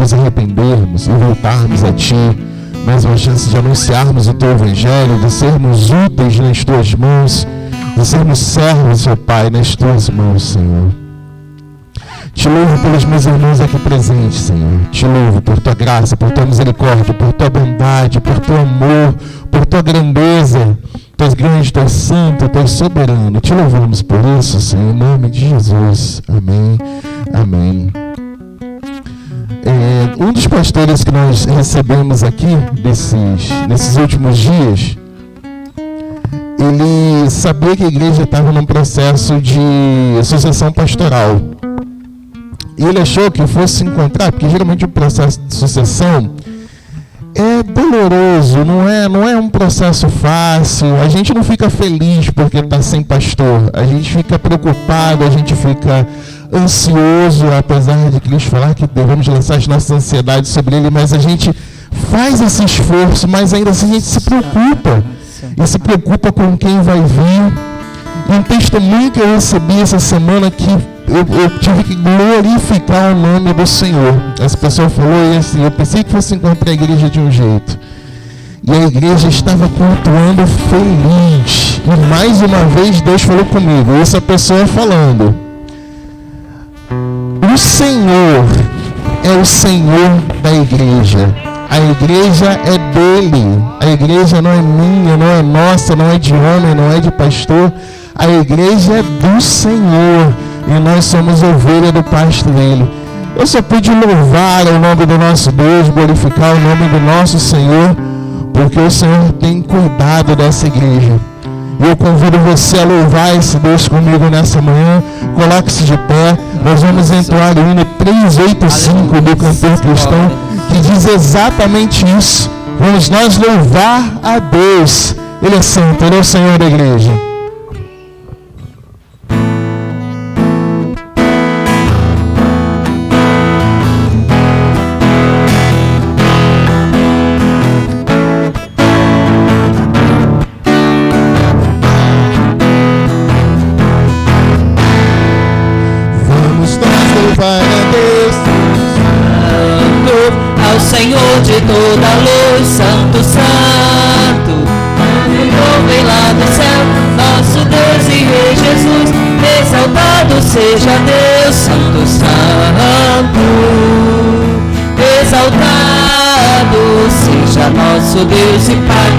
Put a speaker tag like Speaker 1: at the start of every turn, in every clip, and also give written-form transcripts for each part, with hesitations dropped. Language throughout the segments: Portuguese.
Speaker 1: nos arrependermos e voltarmos a Ti. Mais uma chance de anunciarmos o Teu Evangelho, de sermos úteis nas Tuas mãos, de sermos servos, ó Pai, nas Tuas mãos, Senhor. Te louvo pelos meus irmãos aqui presentes, Senhor. Te louvo por Tua graça, por Tua misericórdia, por Tua bondade, por Teu amor, por Tua grandeza. Tu és grande, Tu és santo, Tu és soberano. Te louvamos por isso, Senhor, em nome de Jesus. Amém. Amém. Um dos pastores que nós recebemos aqui nesses últimos dias, ele sabia que a igreja estava num processo de sucessão pastoral. E ele achou que fosse encontrar, porque geralmente o processo de sucessão é doloroso, não é um processo fácil. A gente não fica feliz porque está sem pastor. A gente fica preocupado, a gente fica ansioso, apesar de Cristo falar que devemos lançar as nossas ansiedades sobre Ele, mas a gente faz esse esforço, mas ainda assim a gente se preocupa. E se preocupa com quem vai vir. E um testemunho que eu recebi essa semana que eu tive que glorificar o nome do Senhor. Essa pessoa falou assim: eu pensei que fosse encontrar a igreja de um jeito. E a igreja estava cultuando feliz. E mais uma vez Deus falou comigo. Essa pessoa falando: o Senhor é o Senhor da igreja. A igreja é dele. A igreja não é minha, não é nossa, não é de homem, não é de pastor. A igreja é do Senhor. E nós somos ovelha do pasto dele. Eu só pude louvar o nome do nosso Deus, glorificar o nome do nosso Senhor, porque o Senhor tem cuidado dessa igreja. E eu convido você a louvar esse Deus comigo nessa manhã. Coloque-se de pé. Nós vamos entoar o hino 385 do cantor cristão, que diz exatamente isso. Vamos nós louvar a Deus. Ele é santo, Ele é o Senhor da igreja.
Speaker 2: Senhor de toda luz, Santo, Santo, vem lá do céu, nosso Deus e Rei Jesus, exaltado seja Deus, Santo, Santo, exaltado seja nosso Deus e Pai,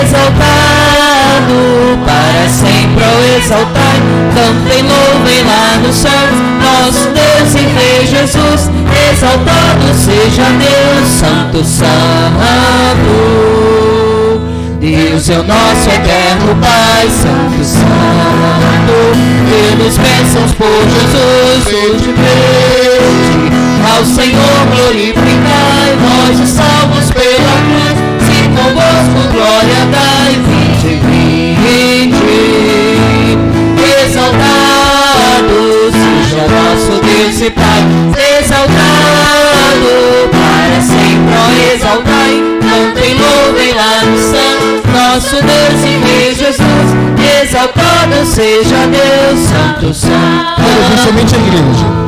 Speaker 2: exaltado para sempre, ó exaltai, cantem, louvem lá no céu, nosso Deus e Rei Jesus, exaltado seja Deus, Santo, Santo. Deus é o nosso eterno Pai, Santo, Santo. Pelos bênçãos por Jesus, hoje vede. Ao Senhor glorificai, vós os salvos pela cruz. Se convosco glória dai, vinde, vinde. Exaltado seja nosso Deus e Pai, exaltado para sempre, ó exaltai, cantem, louvem lá no céu, nosso Deus e Rei Jesus, exaltado seja Deus, Santo, Santo.
Speaker 1: Agora, somente a igreja.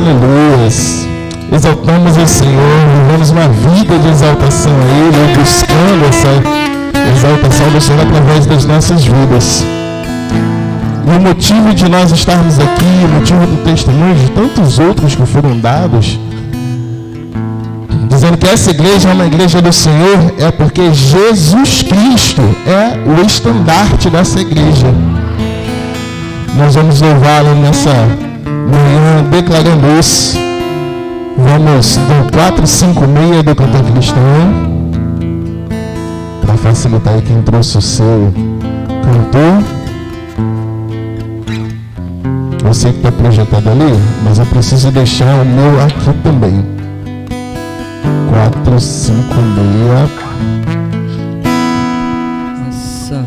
Speaker 1: Aleluias. Exaltamos o Senhor, vivemos uma vida de exaltação a Ele, buscando essa exaltação do Senhor através das nossas vidas. E o motivo de nós estarmos aqui, o motivo do testemunho de tantos outros que foram dados, dizendo que essa igreja é uma igreja do Senhor, é porque Jesus Cristo é o estandarte dessa igreja. Nós vamos louvá-lo nessa manhã declarando isso. Vamos do 456 do Cantor Cristão, para facilitar aí quem trouxe o seu cantor. Eu sei que está projetado ali, mas eu preciso deixar o meu aqui também. 456.
Speaker 2: Nossa.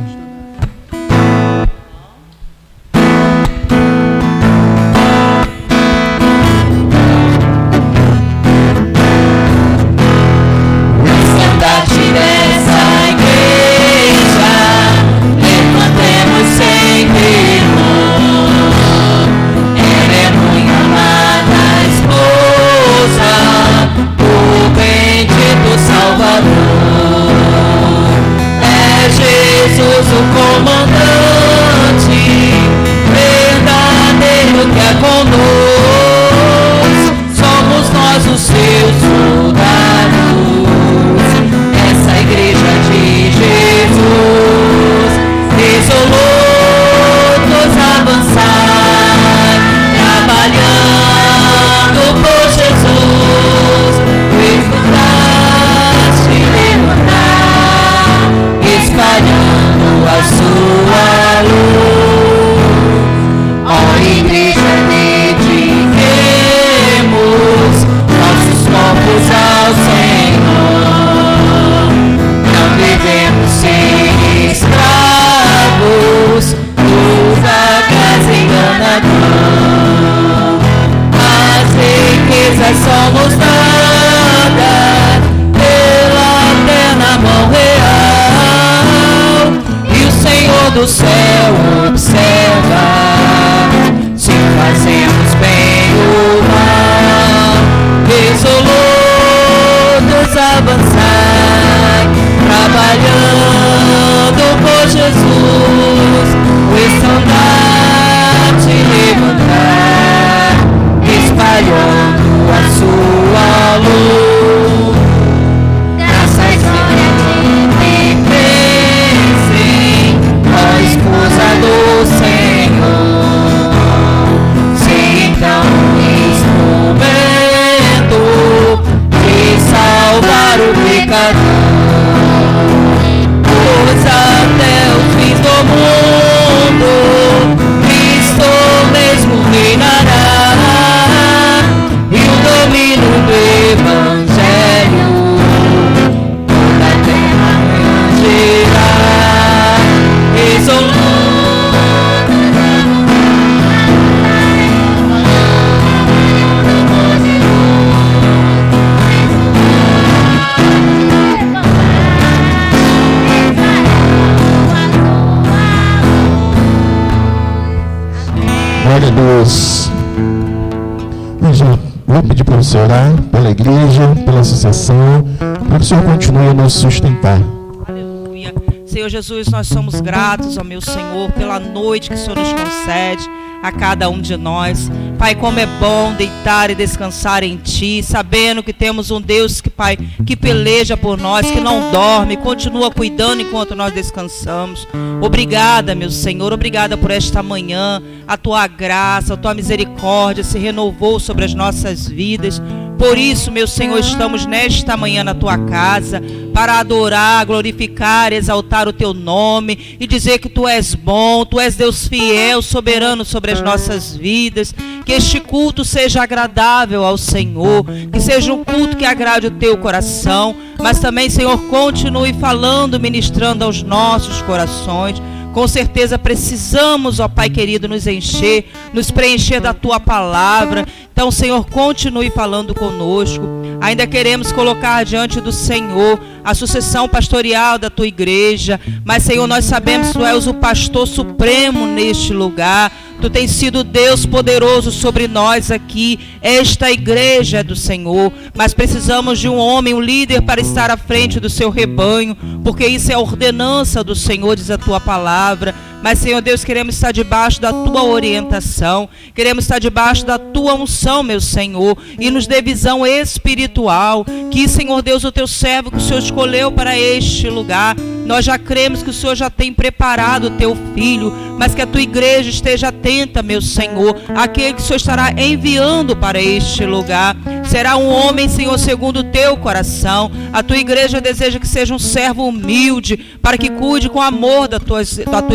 Speaker 1: Vou pedir para você orar pela igreja, pela associação, para que o Senhor continue a nos sustentar.
Speaker 3: Aleluia. Senhor Jesus, nós somos gratos ao meu Senhor pela noite que o Senhor nos concede a cada um de nós. Pai, como é bom deitar e descansar em Ti, sabendo que temos um Deus que, Pai, que peleja por nós, que não dorme, continua cuidando enquanto nós descansamos. Obrigada, meu Senhor, obrigada por esta manhã. A Tua graça, a Tua misericórdia se renovou sobre as nossas vidas. Por isso, meu Senhor, estamos nesta manhã na Tua casa para adorar, glorificar, exaltar o Teu nome e dizer que Tu és bom, Tu és Deus fiel, soberano sobre as nossas vidas. Que este culto seja agradável ao Senhor, que seja um culto que agrade o Teu coração, mas também, Senhor, continue falando, ministrando aos nossos corações. Com certeza precisamos, ó Pai querido, nos encher, nos preencher da Tua palavra. Então, Senhor, continue falando conosco. Ainda queremos colocar diante do Senhor a sucessão pastoral da Tua igreja. Mas, Senhor, nós sabemos que Tu és o pastor supremo neste lugar. Tu tens sido Deus poderoso sobre nós aqui. Esta igreja é do Senhor, mas precisamos de um homem, um líder para estar à frente do seu rebanho, porque isso é a ordenança do Senhor, diz a tua palavra. Mas, Senhor Deus, queremos estar debaixo da tua orientação, queremos estar debaixo da tua unção, meu Senhor, e nos dê visão espiritual, que, Senhor Deus, o teu servo que o Senhor escolheu para este lugar, nós já cremos que o Senhor já tem preparado o teu filho, mas que a tua igreja esteja atenta, meu Senhor, àquele que o Senhor estará enviando para este lugar. Será um homem, Senhor, segundo o teu coração. A tua igreja deseja que seja um servo humilde, para que cuide com amor da tua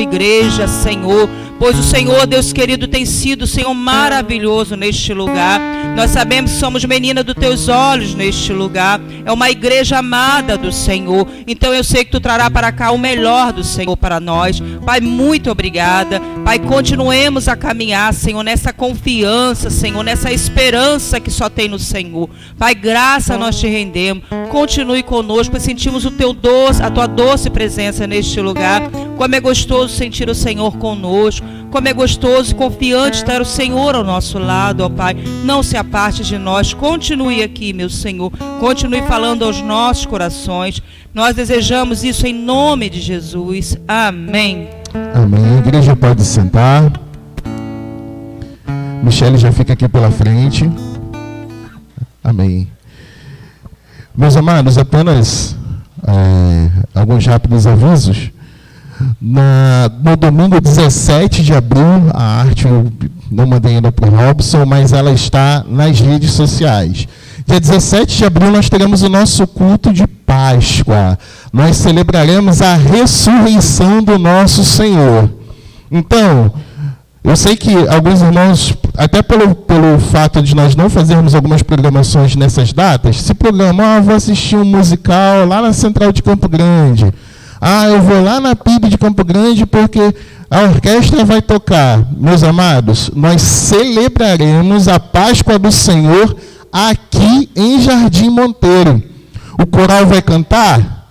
Speaker 3: igreja, Senhor. Pois o Senhor, Deus querido, tem sido, Senhor, maravilhoso neste lugar. Nós sabemos que somos menina dos teus olhos neste lugar. É uma igreja amada do Senhor. Então eu sei que tu trará para cá o melhor do Senhor para nós. Pai, muito obrigada. Pai, continuemos a caminhar, Senhor, nessa confiança, Senhor, nessa esperança que só tem no Senhor. Pai, graça nós te rendemos. Continue conosco, pois sentimos a tua doce presença neste lugar. Como é gostoso sentir o Senhor conosco. Como é gostoso e confiante estar o Senhor ao nosso lado, ó Pai. Não se aparte de nós. Continue aqui, meu Senhor. Continue falando aos nossos corações. Nós desejamos isso em nome de Jesus. Amém.
Speaker 1: Amém. A igreja pode sentar. Michele já fica aqui pela frente. Amém. Meus amados, apenas alguns rápidos avisos. No domingo 17 de abril, a arte eu não mandei ainda para o Robson, mas ela está nas redes sociais. Dia 17 de abril nós teremos o nosso culto de Páscoa. Nós celebraremos a ressurreição do nosso Senhor. Então, eu sei que alguns irmãos, até pelo fato de nós não fazermos algumas programações nessas datas, se programam, vou assistir um musical lá na Central de Campo Grande. Eu vou lá na PIB de Campo Grande porque a orquestra vai tocar. Meus amados, nós celebraremos a Páscoa do Senhor aqui em Jardim Monteiro. O coral vai cantar?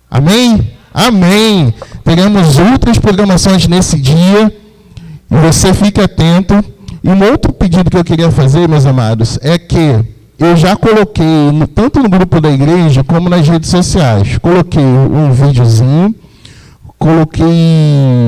Speaker 1: Amém? Amém. Teremos outras programações nesse dia. E você fique atento. E um outro pedido que eu queria fazer, meus amados, é que eu já coloquei, tanto no grupo da igreja, como nas redes sociais, coloquei um videozinho, coloquei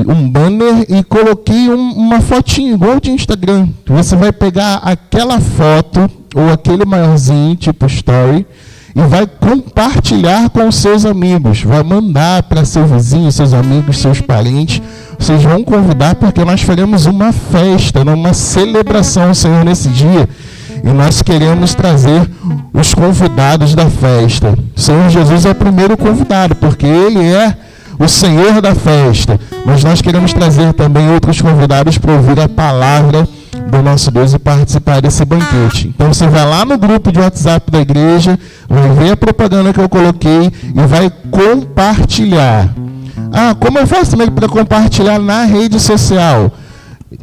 Speaker 1: um banner e coloquei uma fotinha igual de Instagram. Você vai pegar aquela foto, ou aquele maiorzinho, tipo story, e vai compartilhar com os seus amigos. Vai mandar para seu vizinho, seus amigos, seus parentes. Vocês vão convidar, porque nós faremos uma festa, uma celebração ao Senhor nesse dia. E nós queremos trazer os convidados da festa. O Senhor Jesus é o primeiro convidado, porque Ele é o Senhor da festa. Mas nós queremos trazer também outros convidados para ouvir a palavra do nosso Deus e participar desse banquete. Então você vai lá no grupo de WhatsApp da igreja, vai ver a propaganda que eu coloquei e vai compartilhar. Como eu faço também para compartilhar na rede social?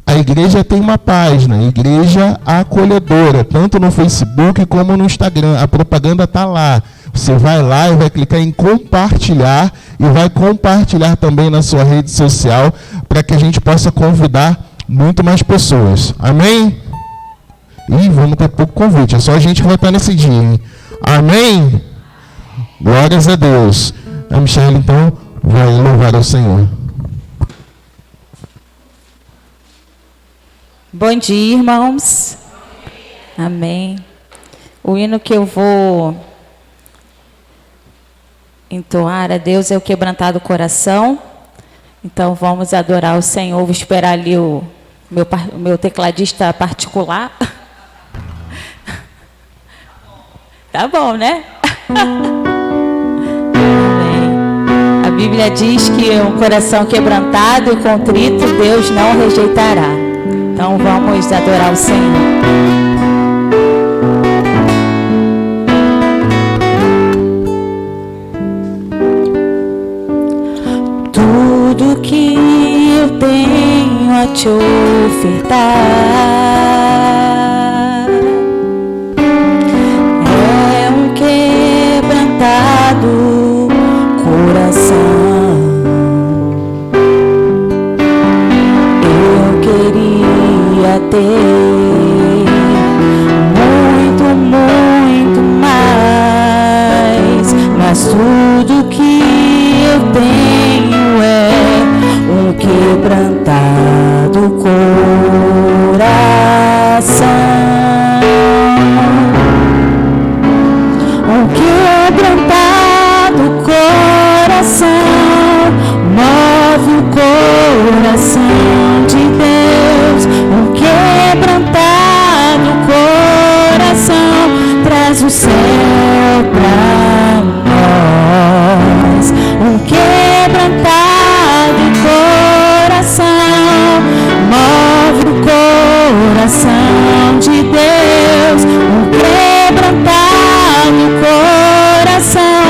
Speaker 1: A igreja tem uma página, Igreja Acolhedora, tanto no Facebook como no Instagram. A propaganda está lá. Você vai lá e vai clicar em compartilhar e vai compartilhar também na sua rede social para que a gente possa convidar muito mais pessoas. Amém? E vamos ter pouco convite. É só a gente que vai estar nesse dia, hein? Amém? Glórias a Deus. A Michele, então, vai louvar ao Senhor.
Speaker 4: Bom dia, irmãos. Amém. O hino que eu vou entoar a Deus é o quebrantado coração. Então vamos adorar o Senhor. Vou esperar ali o meu tecladista particular. Tá bom, né? Amém. A Bíblia diz que um coração quebrantado e contrito Deus não rejeitará. Então vamos adorar o Senhor. Tudo que eu tenho a te ofertar é um quebrantado coração. Eu queria ter muito, muito mais, mas tudo que eu tenho é um quebrantado coração, um quebrantado coração move o coração de Deus, um quebrantado coração traz o céu pra nós, um quebrantado coração move o coração de Deus, um quebrantado coração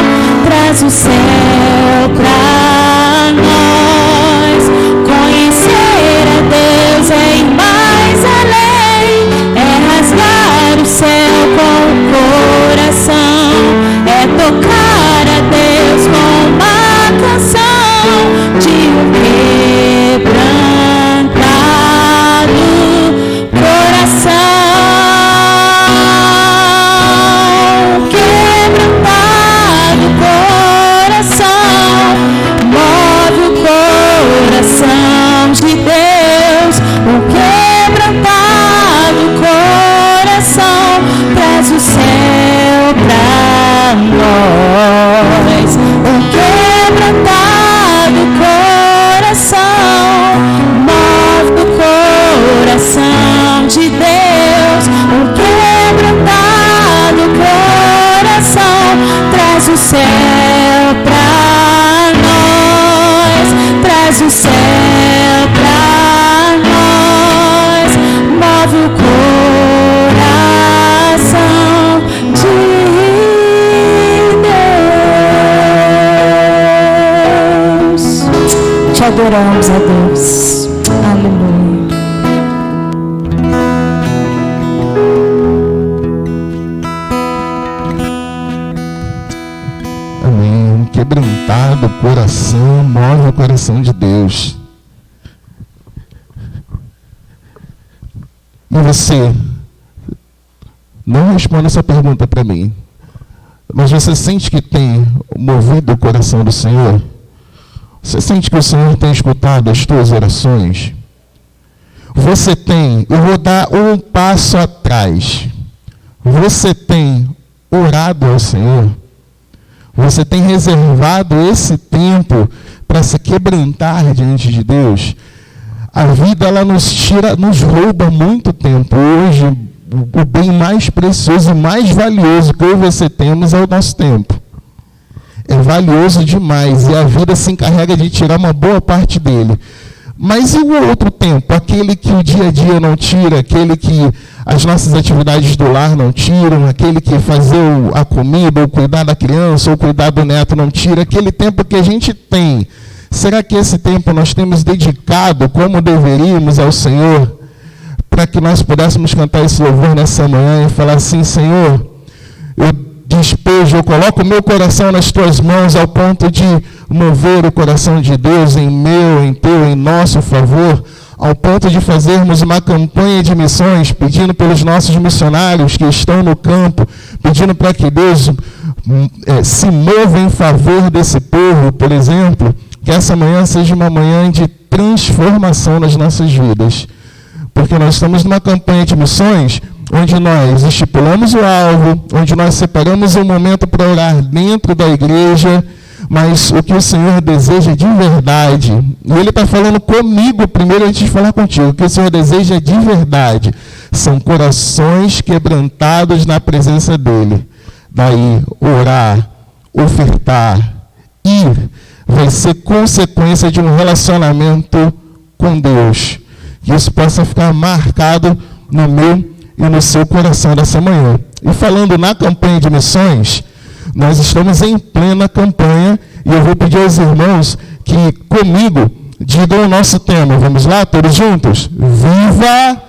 Speaker 4: traz o céu pra nós. Conhecer a Deus é ir mais além, é rasgar o céu com o coração, é tocar a Deus com uma canção de um quebrantado coração. Quebrantado coração move o coração de Deus, um quebrantado coração traz o céu pra nós, um quebrantado coração move o coração de Deus, um quebrantado coração traz o céu pra nós, traz o céu pra nós, move o coração de Deus. Te adoramos, a Deus. Aleluia.
Speaker 1: Amém. Um quebrantado coração move o coração de Deus. E você, não responda essa pergunta para mim, mas você sente que tem movido o coração do Senhor? Você sente que o Senhor tem escutado as tuas orações? Você tem, eu vou dar um passo atrás. Você tem orado ao Senhor? Você tem reservado esse tempo para se quebrantar diante de Deus? A vida, ela nos rouba muito tempo. Hoje, o bem mais precioso e mais valioso que eu e você temos é o nosso tempo. É valioso demais e a vida se encarrega de tirar uma boa parte dele. Mas e o outro tempo? Aquele que o dia a dia não tira, aquele que as nossas atividades do lar não tiram, aquele que fazer a comida, ou cuidar da criança, ou cuidar do neto não tira, aquele tempo que a gente tem. Será que esse tempo nós temos dedicado como deveríamos ao Senhor, para que nós pudéssemos cantar esse louvor nessa manhã e falar assim: Senhor, eu despejo, eu coloco o meu coração nas tuas mãos ao ponto de mover o coração de Deus em meu, em teu, em nosso favor, ao ponto de fazermos uma campanha de missões, pedindo pelos nossos missionários que estão no campo, pedindo para que Deus se mova em favor desse povo, por exemplo. Que essa manhã seja uma manhã de transformação nas nossas vidas. Porque nós estamos numa campanha de missões onde nós estipulamos o alvo, onde nós separamos um momento para orar dentro da igreja, mas o que o Senhor deseja de verdade, e Ele está falando comigo primeiro antes de falar contigo, o que o Senhor deseja de verdade são corações quebrantados na presença dEle. Daí, orar, ofertar, ir, vai ser consequência de um relacionamento com Deus. Que isso possa ficar marcado no meu e no seu coração dessa manhã. E falando na campanha de missões, nós estamos em plena campanha e eu vou pedir aos irmãos que comigo digam o nosso tema. Vamos lá, todos juntos? Viva!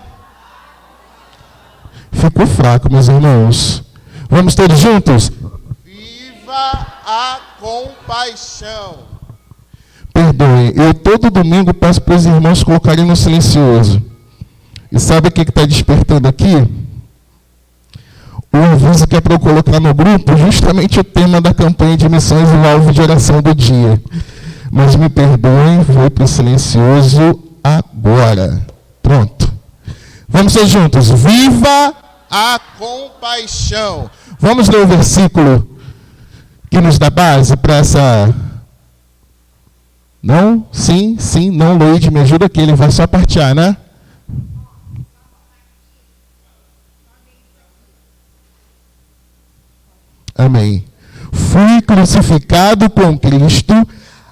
Speaker 1: Ficou fraco, meus irmãos. Vamos todos juntos?
Speaker 5: Viva a compaixão.
Speaker 1: Perdoem, eu todo domingo peço para os irmãos colocarem no silencioso. E sabe o que está despertando aqui? O aviso que é para eu colocar no grupo justamente o tema da campanha de missões e o alvo de oração do dia. Mas me perdoem, vou para o silencioso agora. Pronto. Vamos ser juntos. Viva
Speaker 5: a compaixão.
Speaker 1: Vamos ler o versículo que nos dá base para essa... Não? Sim, sim, não, Luíde, me ajuda aqui, ele vai só partear, né? Amém. Fui crucificado com Cristo,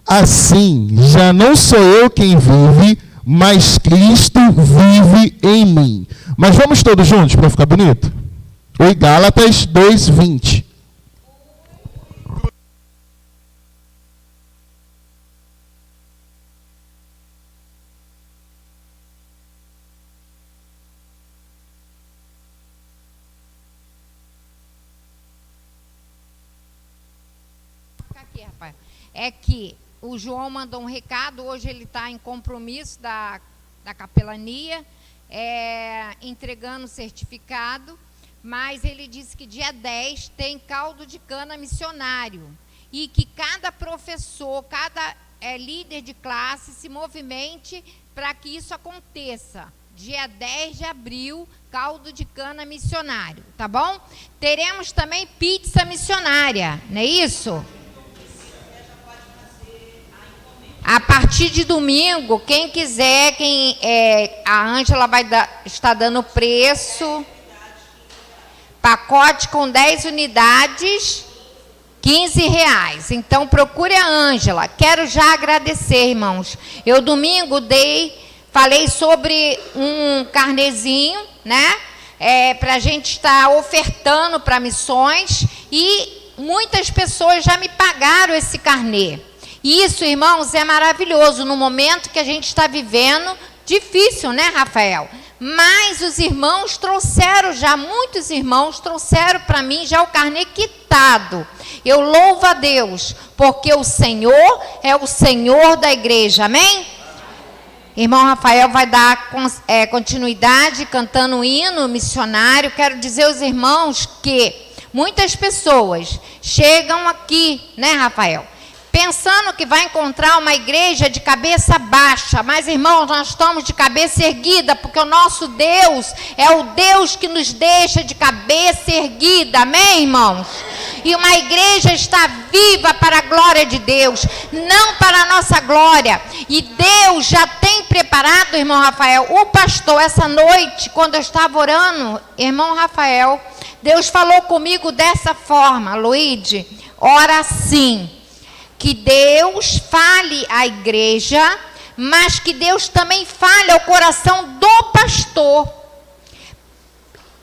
Speaker 1: assim já não sou eu quem vive, mas Cristo vive em mim. Mas vamos todos juntos para ficar bonito? Oi, Gálatas 2:20.
Speaker 6: É que o João mandou um recado, hoje ele está em compromisso da capelania, entregando o certificado, mas ele disse que dia 10 tem caldo de cana missionário, e que cada professor, cada líder de classe se movimente para que isso aconteça. Dia 10 de abril, caldo de cana missionário, tá bom? Teremos também pizza missionária, não é isso? A partir de domingo, quem quiser, a Ângela está dando preço. Pacote com 10 unidades, R$15. Então, procure a Ângela. Quero já agradecer, irmãos. Eu, domingo, falei sobre um carnezinho, né? Para a gente estar ofertando para missões. E muitas pessoas já me pagaram esse carnê. Isso, irmãos, é maravilhoso no momento que a gente está vivendo, difícil, né, Rafael? Mas os irmãos trouxeram já, muitos irmãos trouxeram para mim já o carnê quitado. Eu louvo a Deus, porque o Senhor é o Senhor da igreja, amém? Irmão Rafael vai dar continuidade cantando um hino missionário. Quero dizer aos irmãos que muitas pessoas chegam aqui, né, Rafael? Pensando que vai encontrar uma igreja de cabeça baixa. Mas, irmãos, nós estamos de cabeça erguida, porque o nosso Deus é o Deus que nos deixa de cabeça erguida. Amém, irmãos? E uma igreja está viva para a glória de Deus, não para a nossa glória. E Deus já tem preparado, irmão Rafael, o pastor, essa noite, quando eu estava orando, irmão Rafael, Deus falou comigo dessa forma: Luíde, ora assim. Que Deus fale à igreja, mas que Deus também fale ao coração do pastor,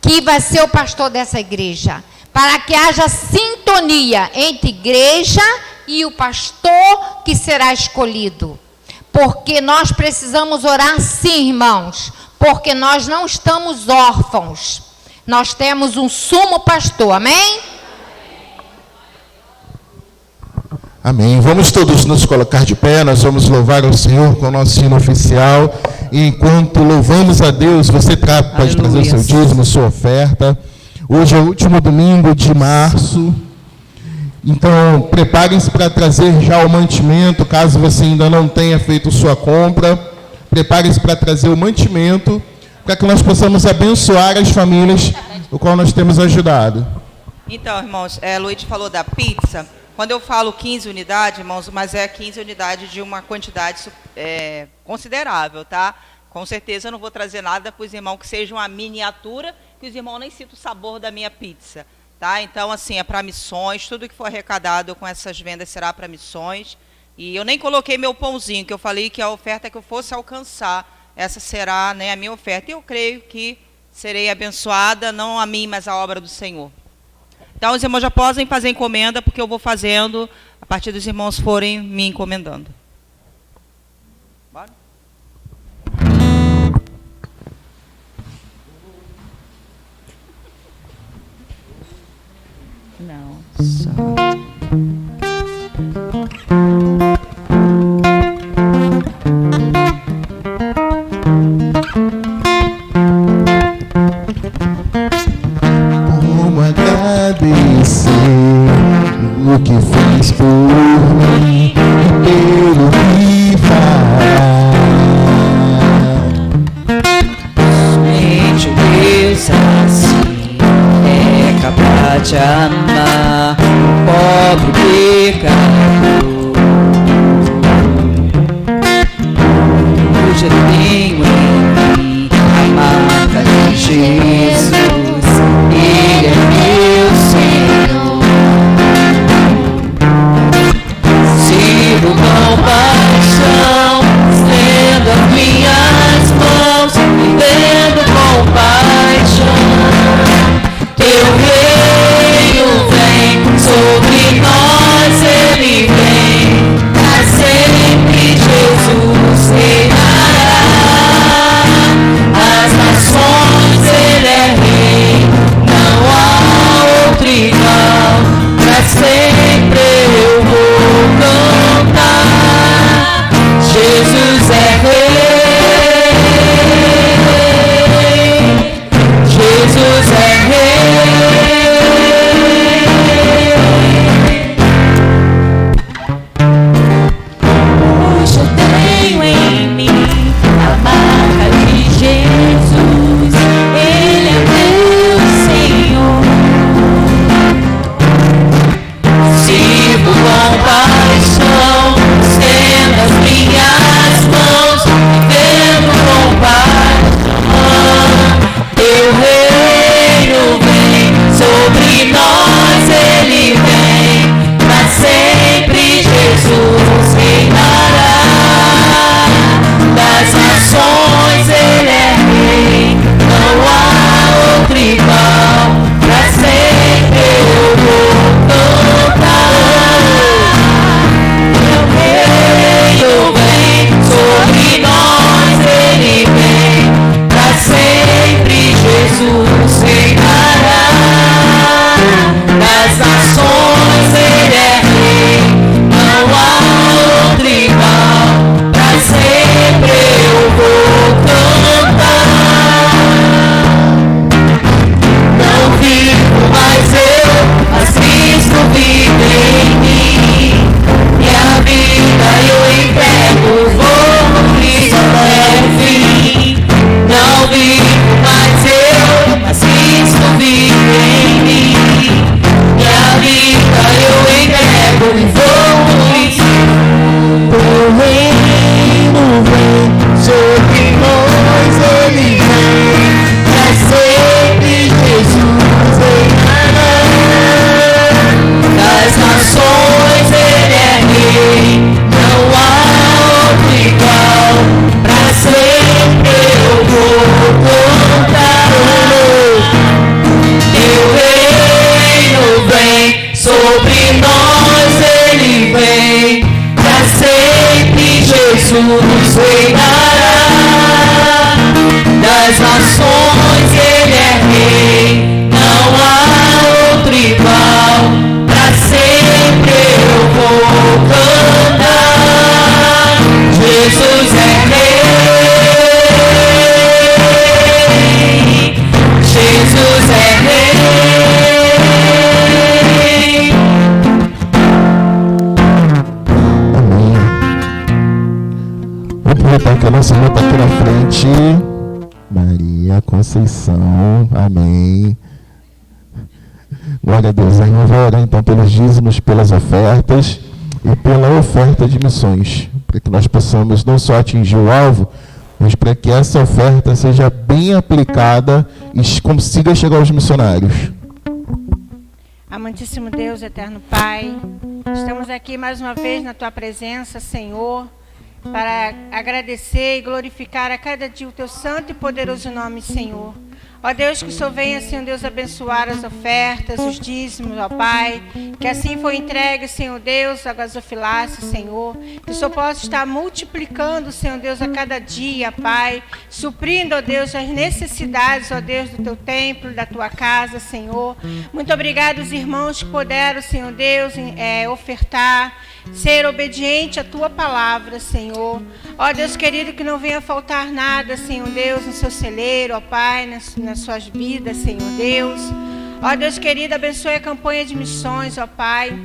Speaker 6: que vai ser o pastor dessa igreja, para que haja sintonia entre igreja e o pastor que será escolhido. Porque nós precisamos orar sim, irmãos, porque nós não estamos órfãos, nós temos um sumo pastor, amém?
Speaker 1: Amém. Vamos todos nos colocar de pé, nós vamos louvar ao Senhor com o nosso hino oficial. E enquanto louvamos a Deus, você pode trazer o seu dízimo, sua oferta. Hoje é o último domingo de março. Então, preparem-se para trazer já o mantimento, caso você ainda não tenha feito sua compra. Preparem-se para trazer o mantimento, para que nós possamos abençoar as famílias, o qual nós temos ajudado.
Speaker 3: Então, irmãos, Luíde falou da pizza. Quando eu falo 15 unidades, irmãos, mas é 15 unidades de uma quantidade considerável, tá? Com certeza eu não vou trazer nada para os irmãos que seja uma miniatura, que os irmãos nem sintam o sabor da minha pizza, tá? Então, assim, é para missões, tudo que for arrecadado com essas vendas será para missões. E eu nem coloquei meu pãozinho, que eu falei que a oferta que eu fosse alcançar, essa será, né, a minha oferta. E eu creio que serei abençoada, não a mim, mas a obra do Senhor. Então, os irmãos já podem fazer encomenda, porque eu vou fazendo a partir dos irmãos forem me encomendando. Bora?
Speaker 4: Não, só...
Speaker 1: Como agradecer o que fez por mim e pelo que fará.
Speaker 2: Somente Deus assim é capaz de amar o pobre pecador. Hoje eu tenho em mim a marca de Jesus, Ele é meu Senhor. Sirvo com paixão, estendo as minhas mãos, vivendo com paixão. Teu reino vem sobre nós, Ele vem, pra sempre Jesus reinará. As nações Ele é rei, não há outro igual, pra sempre eu vou cantar. Jesus é rei, Jesus é rei.
Speaker 4: Hoje eu tenho em mim a marca de Jesus, Ele é meu Senhor.
Speaker 2: Sirvo com paixão, estendo as minhas mãos, vivendo com paixão. Teu reino vem sobre nós, Ele vem, pra sempre Jesus reinará. Das nações Ele é rei, não há outro igual, pra sempre eu vou cantar. Teu reino vem sobre nós, Ele vem, pra sempre Jesus reinará. Das nações Ele é rei, não há outro igual, pra sempre eu vou cantar. Não vivo mais eu, mas Cristo vive em mim. Minha vida eu entrego, vou no Cristo até o fim. Não vivo mais eu, mas Cristo vive em mim. Minha vida eu entrego e vou no Cristo.
Speaker 1: Teu reino vem sobre nós, Ele vem, pra sempre Jesus reinará.
Speaker 2: Das nações Ele é rei, não há outro igual, pra sempre eu vou cantar. Teu reino vem sobre nós, Ele vem, pra sempre Jesus reinará. Das nações Ele é rei, não há outro igual, pra sempre eu vou cantar. Jesus é rei, Jesus é rei.
Speaker 1: Amém. Vou aproveitar que a nossa irmã está aqui na frente. Maria Conceição. Amém. Glória a Deus. A irmã vai orar então pelos dízimos, pelas ofertas e pela oferta de missões, para que nós possamos não só atingir o alvo, mas para que essa oferta seja bem aplicada e consiga chegar aos missionários.
Speaker 7: Amantíssimo Deus, eterno Pai, estamos aqui mais uma vez na Tua presença, Senhor, para agradecer e glorificar a cada dia o Teu santo e poderoso nome, Senhor. Ó Deus, que o Senhor venha, Senhor Deus, abençoar as ofertas, os dízimos, ó Pai, que assim foi entregue, Senhor Deus, a gasofilácia, Senhor, que o Senhor possa estar multiplicando, Senhor Deus, a cada dia, Pai, suprindo, ó Deus, as necessidades, ó Deus, do Teu templo, da Tua casa, Senhor. Muito obrigado, os irmãos que puderam, Senhor Deus, ofertar, ser obediente à Tua palavra, Senhor. Ó Deus querido, que não venha faltar nada, Senhor Deus, no seu celeiro, ó Pai, nas suas vidas, Senhor Deus. Ó Deus querido, abençoe a campanha de missões, ó Pai.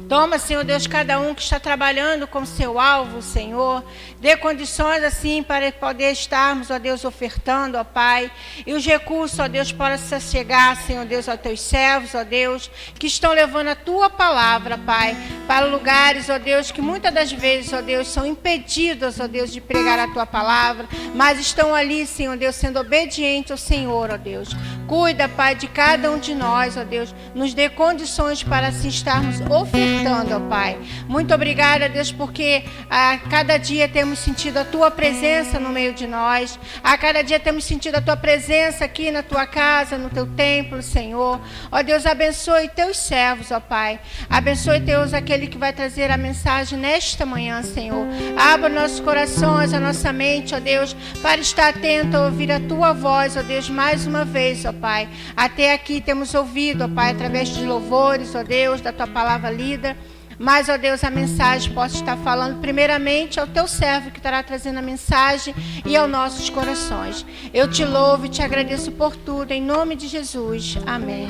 Speaker 7: Toma, Senhor Deus, cada um que está trabalhando com seu alvo, Senhor. Dê condições assim para poder estarmos, ó Deus, ofertando, ó Pai. E os recursos, ó Deus, possam chegar, Senhor Deus, aos teus servos, ó Deus, que estão levando a tua palavra, Pai, para lugares, ó Deus, que muitas das vezes, ó Deus, são impedidos, ó Deus, de pregar a tua palavra, mas estão ali, Senhor Deus, sendo obedientes ao Senhor, ó Deus. Cuida, Pai, de cada um de nós, ó Deus. Nos dê condições para assim estarmos ofertando, ó Pai. Muito obrigada, Deus, porque a cada dia temos sentido a tua presença no meio de nós. A cada dia temos sentido a tua presença aqui na tua casa, no teu templo, Senhor. Ó Deus, abençoe teus servos, ó Pai. Abençoe, Deus, aquele que vai trazer a mensagem nesta manhã, Senhor. Abra nossos corações, a nossa mente, ó Deus, para estar atento a ouvir a tua voz, ó Deus, mais uma vez, ó Pai. Até aqui temos ouvido, ó Pai, através de louvores, ó Deus, da tua palavra lida. Mas, ó Deus, a mensagem possa estar falando primeiramente ao teu servo que estará trazendo a mensagem e aos nossos corações. Eu te louvo e te agradeço por tudo, em nome de Jesus. Amém.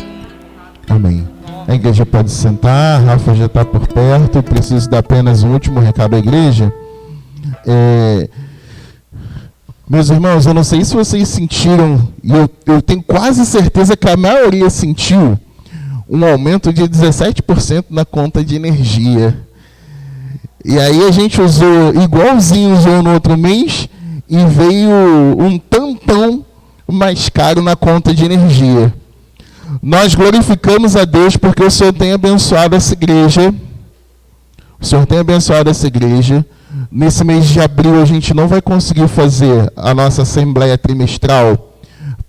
Speaker 1: Amém. A igreja pode sentar, a Rafa já está por perto. Eu preciso dar apenas um último recado à igreja. Meus irmãos, eu não sei se vocês sentiram, e eu tenho quase certeza que a maioria sentiu, um aumento de 17% na conta de energia. E aí a gente usou igualzinho usou no outro mês e veio um tantão mais caro na conta de energia. Nós glorificamos a Deus porque o Senhor tem abençoado essa igreja. O Senhor tem abençoado essa igreja. Nesse mês de abril a gente não vai conseguir fazer a nossa assembleia trimestral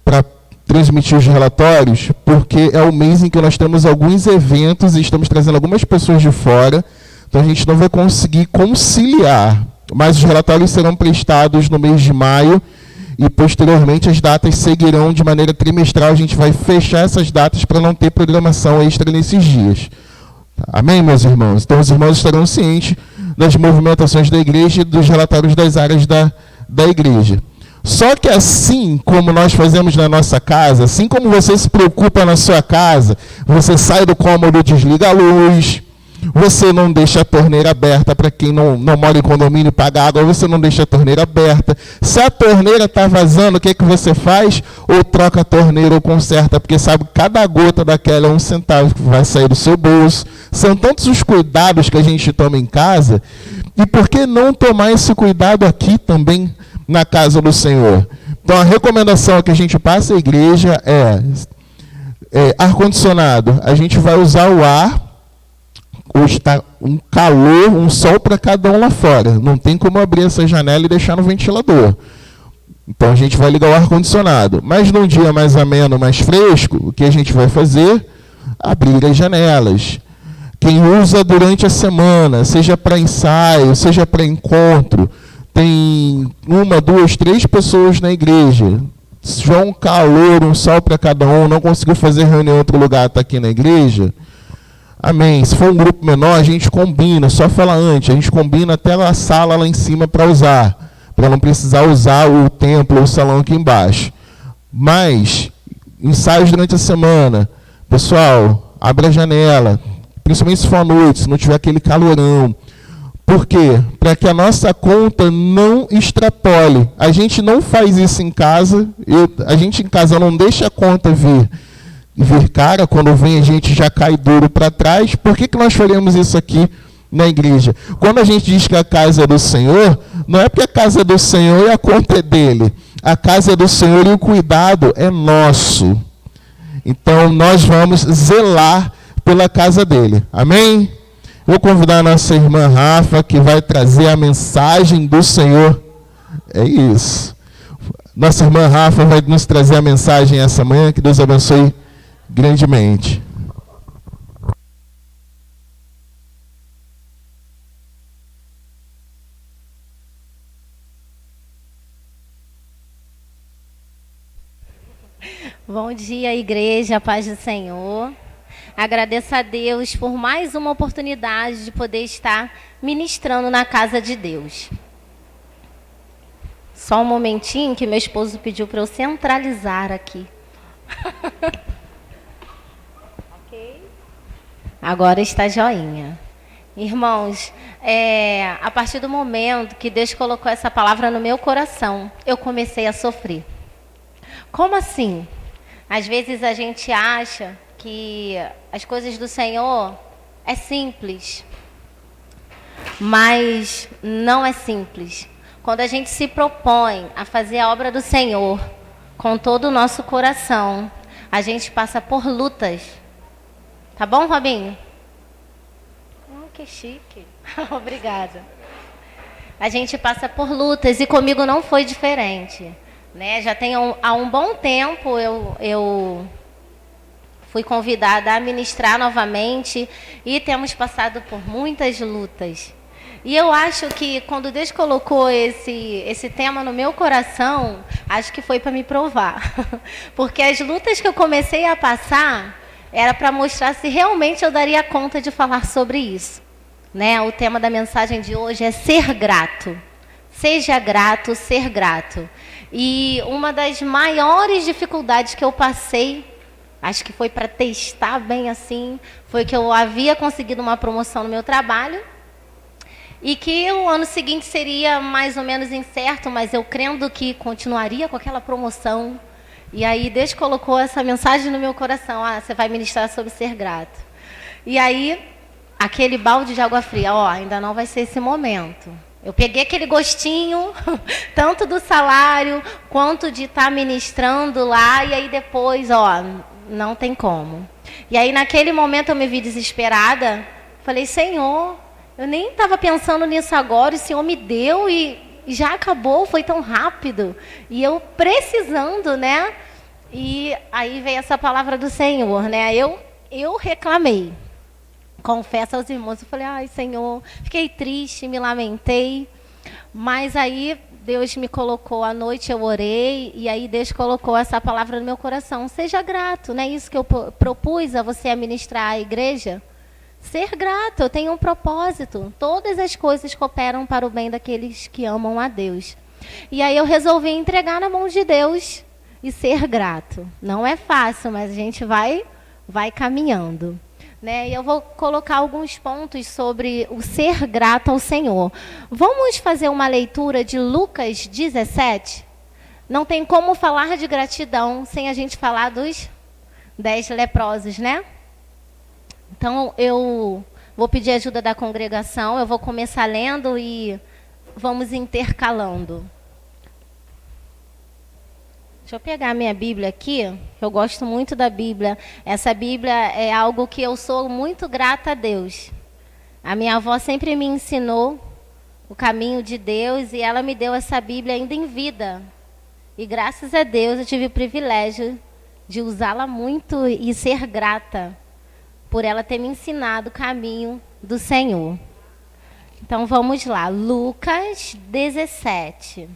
Speaker 1: para transmitir os relatórios, porque é o mês em que nós temos alguns eventos e estamos trazendo algumas pessoas de fora, então a gente não vai conseguir conciliar, mas os relatórios serão prestados no mês de maio e posteriormente as datas seguirão de maneira trimestral. A gente vai fechar essas datas para não ter programação extra nesses dias. Amém, meus irmãos? Então os irmãos estarão cientes das movimentações da igreja e dos relatórios das áreas da igreja. Só que assim como nós fazemos na nossa casa, assim como você se preocupa na sua casa, você sai do cômodo, desliga a luz, você não deixa a torneira aberta, para quem não mora em condomínio e paga água, você não deixa a torneira aberta. Se a torneira está vazando, o que você faz? Ou troca a torneira ou conserta, porque sabe que cada gota daquela é um centavo que vai sair do seu bolso. São tantos os cuidados que a gente toma em casa, e por que não tomar esse cuidado aqui também na casa do Senhor? Então a recomendação que a gente passa à igreja é ar-condicionado. A gente vai usar o ar. Hoje está um calor, um sol para cada um lá fora. Não tem como abrir essa janela e deixar no ventilador. Então a gente vai ligar o ar-condicionado. Mas num dia mais ameno, mais fresco, o que a gente vai fazer? Abrir as janelas. Quem usa durante a semana, seja para ensaio, seja para encontro, tem 1, 2, 3 pessoas na igreja. Se tiver um calor, um sol para cada um, não conseguiu fazer reunião em outro lugar, está aqui na igreja. Amém. Se for um grupo menor, a gente combina, só fala antes, a gente combina até a sala lá em cima para usar, para não precisar usar o templo ou o salão aqui embaixo. Mas, ensaios durante a semana, pessoal, abre a janela, principalmente se for à noite, se não tiver aquele calorão. Por quê? Para que a nossa conta não extrapole. A gente não faz isso em casa, a gente em casa não deixa a conta vir cara, quando vem a gente já cai duro para trás. Por que nós faremos isso aqui na igreja? Quando a gente diz que a casa é do Senhor, não é porque a casa é do Senhor e a conta é dele. A casa é do Senhor e o cuidado é nosso. Então nós vamos zelar pela casa dele. Amém? Vou convidar a nossa irmã Rafa, que vai trazer a mensagem do Senhor. É isso. Nossa irmã Rafa vai nos trazer a mensagem essa manhã. Que Deus abençoe grandemente.
Speaker 8: Bom dia, igreja, paz do Senhor. Agradeço a Deus por mais uma oportunidade de poder estar ministrando na casa de Deus. Só um momentinho que meu esposo pediu para eu centralizar aqui. Ok? Agora está joinha. Irmãos, a partir do momento que Deus colocou essa palavra no meu coração, eu comecei a sofrer. Como assim? Às vezes a gente acha que as coisas do Senhor é simples, mas não é simples. Quando a gente se propõe a fazer a obra do Senhor com todo o nosso coração, a gente passa por lutas. Tá bom, Robinho? Que chique. Obrigada. A gente passa por lutas e comigo não foi diferente. Né? Já tem há um bom tempo eu fui convidada a ministrar novamente e temos passado por muitas lutas. E eu acho que quando Deus colocou esse tema no meu coração, acho que foi para me provar. Porque as lutas que eu comecei a passar era para mostrar se realmente eu daria conta de falar sobre isso. Né? O tema da mensagem de hoje é ser grato. Seja grato, ser grato. E uma das maiores dificuldades que eu passei, acho que foi para testar bem assim, foi que eu havia conseguido uma promoção no meu trabalho e que o ano seguinte seria mais ou menos incerto, mas eu crendo que continuaria com aquela promoção. E aí Deus colocou essa mensagem no meu coração: você vai ministrar sobre ser grato. E aí, aquele balde de água fria, ainda não vai ser esse momento. Eu peguei aquele gostinho, tanto do salário, quanto de estar ministrando lá, e aí depois, não tem como. E aí, naquele momento, eu me vi desesperada. Falei: Senhor, eu nem estava pensando nisso agora, o Senhor me deu e já acabou, foi tão rápido. E eu precisando, né? E aí veio essa palavra do Senhor, né? Eu reclamei. Confesso aos irmãos, eu falei: ai, Senhor, fiquei triste, me lamentei. Mas aí Deus me colocou, à noite eu orei, e aí Deus colocou essa palavra no meu coração: seja grato, não é isso que eu propus a você administrar a igreja? Ser grato, eu tenho um propósito. Todas as coisas cooperam para o bem daqueles que amam a Deus. E aí eu resolvi entregar na mão de Deus e ser grato. Não é fácil, mas a gente vai caminhando. Né? E eu vou colocar alguns pontos sobre o ser grato ao Senhor. Vamos fazer uma leitura de Lucas 17? Não tem como falar de gratidão sem a gente falar dos 10 leprosos, né? Então, eu vou pedir ajuda da congregação, eu vou começar lendo e vamos intercalando. Deixa eu pegar a minha Bíblia aqui, que eu gosto muito da Bíblia. Essa Bíblia é algo que eu sou muito grata a Deus. A minha avó sempre me ensinou o caminho de Deus e ela me deu essa Bíblia ainda em vida. E graças a Deus eu tive o privilégio de usá-la muito e ser grata por ela ter me ensinado o caminho do Senhor. Então vamos lá, Lucas 17.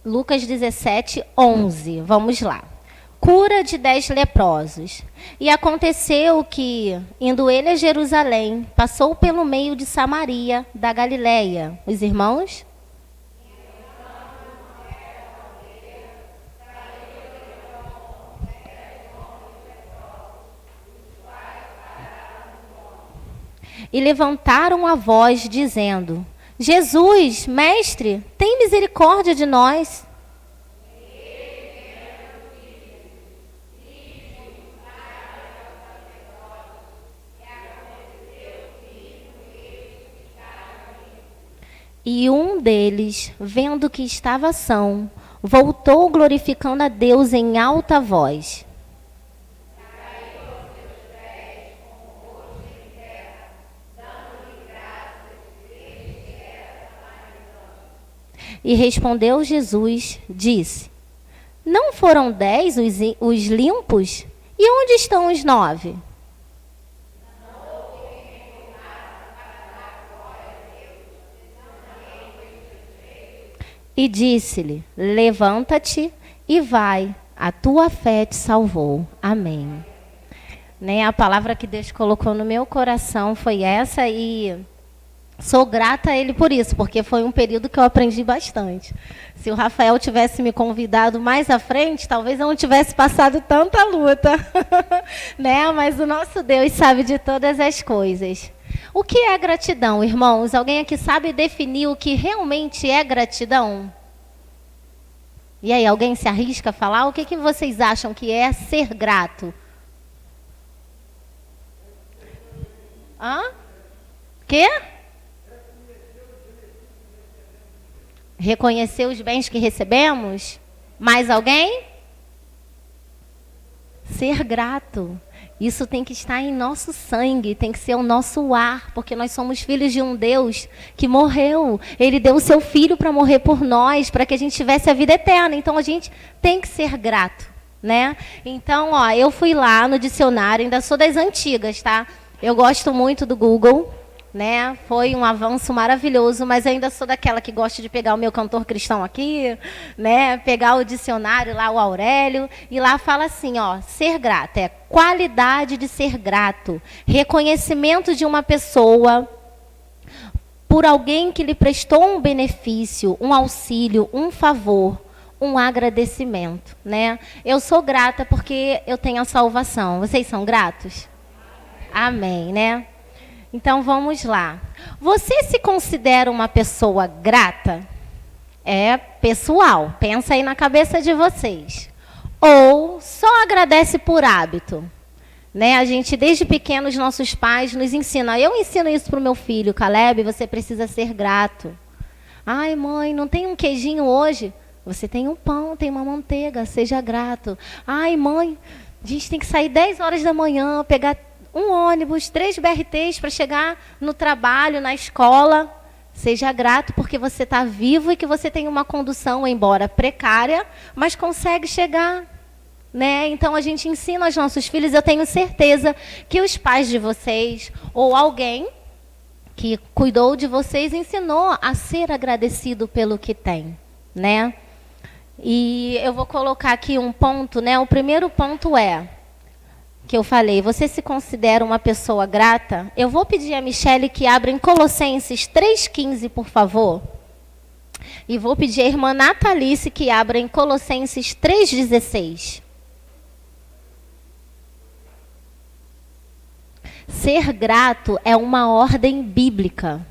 Speaker 8: Lucas 17, 11. Vamos lá. Cura de 10 leprosos. E aconteceu que, indo ele a Jerusalém, passou pelo meio de Samaria, da Galileia. Os irmãos? E levantaram a voz, dizendo: Jesus, mestre, tem misericórdia de nós. E um deles, vendo que estava são, voltou glorificando a Deus em alta voz. E respondeu Jesus, disse: não foram 10 os limpos? E onde estão os 9? E disse-lhe: levanta-te e vai, a tua fé te salvou. Amém. Né, a palavra que Deus colocou no meu coração foi essa e sou grata a Ele por isso, porque foi um período que eu aprendi bastante. Se o Rafael tivesse me convidado mais à frente, talvez eu não tivesse passado tanta luta. Né? Mas o nosso Deus sabe de todas as coisas. O que é gratidão, irmãos? Alguém aqui sabe definir o que realmente é gratidão? E aí, alguém se arrisca a falar? O que vocês acham que é ser grato? Hã? Quê? Reconhecer os bens que recebemos? Mais alguém? Ser grato. Isso tem que estar em nosso sangue, tem que ser o nosso ar, porque nós somos filhos de um Deus que morreu. Ele deu o seu filho para morrer por nós, para que a gente tivesse a vida eterna. Então a gente tem que ser grato, né? Então, ó, eu fui lá no dicionário, ainda sou das antigas, tá? Eu gosto muito do Google, né? Foi um avanço maravilhoso, mas ainda sou daquela que gosta de pegar o meu cantor cristão aqui, né? Pegar o dicionário lá, o Aurélio, e lá fala assim, ó, ser grato é qualidade de ser grato, reconhecimento de uma pessoa por alguém que lhe prestou um benefício, um auxílio, um favor, um agradecimento, né? Eu sou grata porque eu tenho a salvação. Vocês são gratos? Amém, né? Então, vamos lá. Você se considera uma pessoa grata? É pessoal. Pensa aí na cabeça de vocês. Ou só agradece por hábito? Né? A gente, desde pequenos, nossos pais nos ensinam. Eu ensino isso para o meu filho. Caleb, você precisa ser grato. Ai, mãe, não tem um queijinho hoje? Você tem um pão, tem uma manteiga. Seja grato. Ai, mãe, a gente tem que sair 10 horas da manhã, pegar um ônibus, 3 BRTs para chegar no trabalho, na escola. Seja grato porque você está vivo e que você tem uma condução, embora precária, mas consegue chegar. Né? Então, a gente ensina aos nossos filhos, eu tenho certeza que os pais de vocês, ou alguém que cuidou de vocês, ensinou a ser agradecido pelo que tem. Né? E eu vou colocar aqui um ponto, né? O primeiro ponto é que eu falei, você se considera uma pessoa grata? Eu vou pedir a Michele que abra em Colossenses 3,15, por favor. E vou pedir a irmã Natalice que abra em Colossenses 3,16. Ser grato é uma ordem bíblica.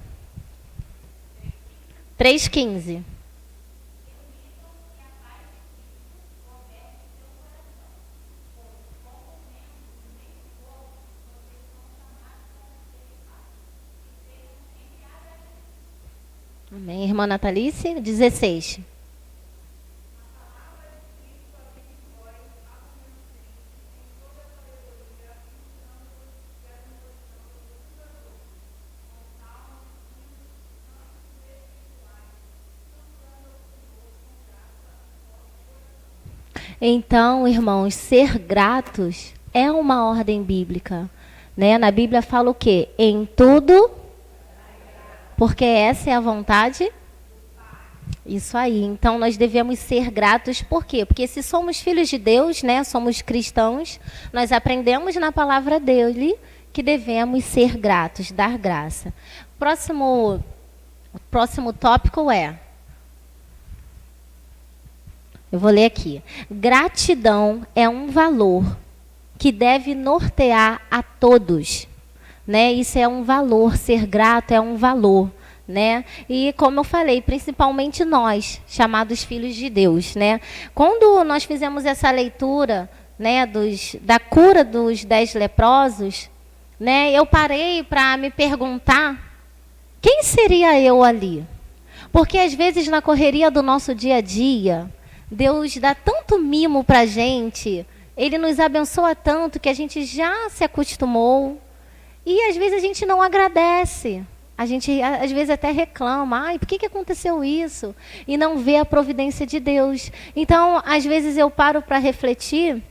Speaker 8: 3,15. Amém. Irmã Natalice, 16. Então, irmãos, ser gratos é uma ordem bíblica. Né? Na Bíblia fala o quê? Em tudo, porque essa é a vontade. Isso aí. Então, nós devemos ser gratos. Por quê? Porque se somos filhos de Deus, né, somos cristãos, nós aprendemos na palavra dele que devemos ser gratos, dar graça. O próximo tópico é... Eu vou ler aqui. Gratidão é um valor que deve nortear a todos. Né? Isso é um valor, ser grato é um valor. Né? E como eu falei, principalmente nós, chamados filhos de Deus. Né? Quando nós fizemos essa leitura, né, da cura dos 10 leprosos, né, eu parei para me perguntar, quem seria eu ali? Porque às vezes na correria do nosso dia a dia, Deus dá tanto mimo para a gente, Ele nos abençoa tanto que a gente já se acostumou e às vezes a gente não agradece. A gente às vezes até reclama, ai, por que aconteceu isso? E não vê a providência de Deus. Então, às vezes eu paro para refletir,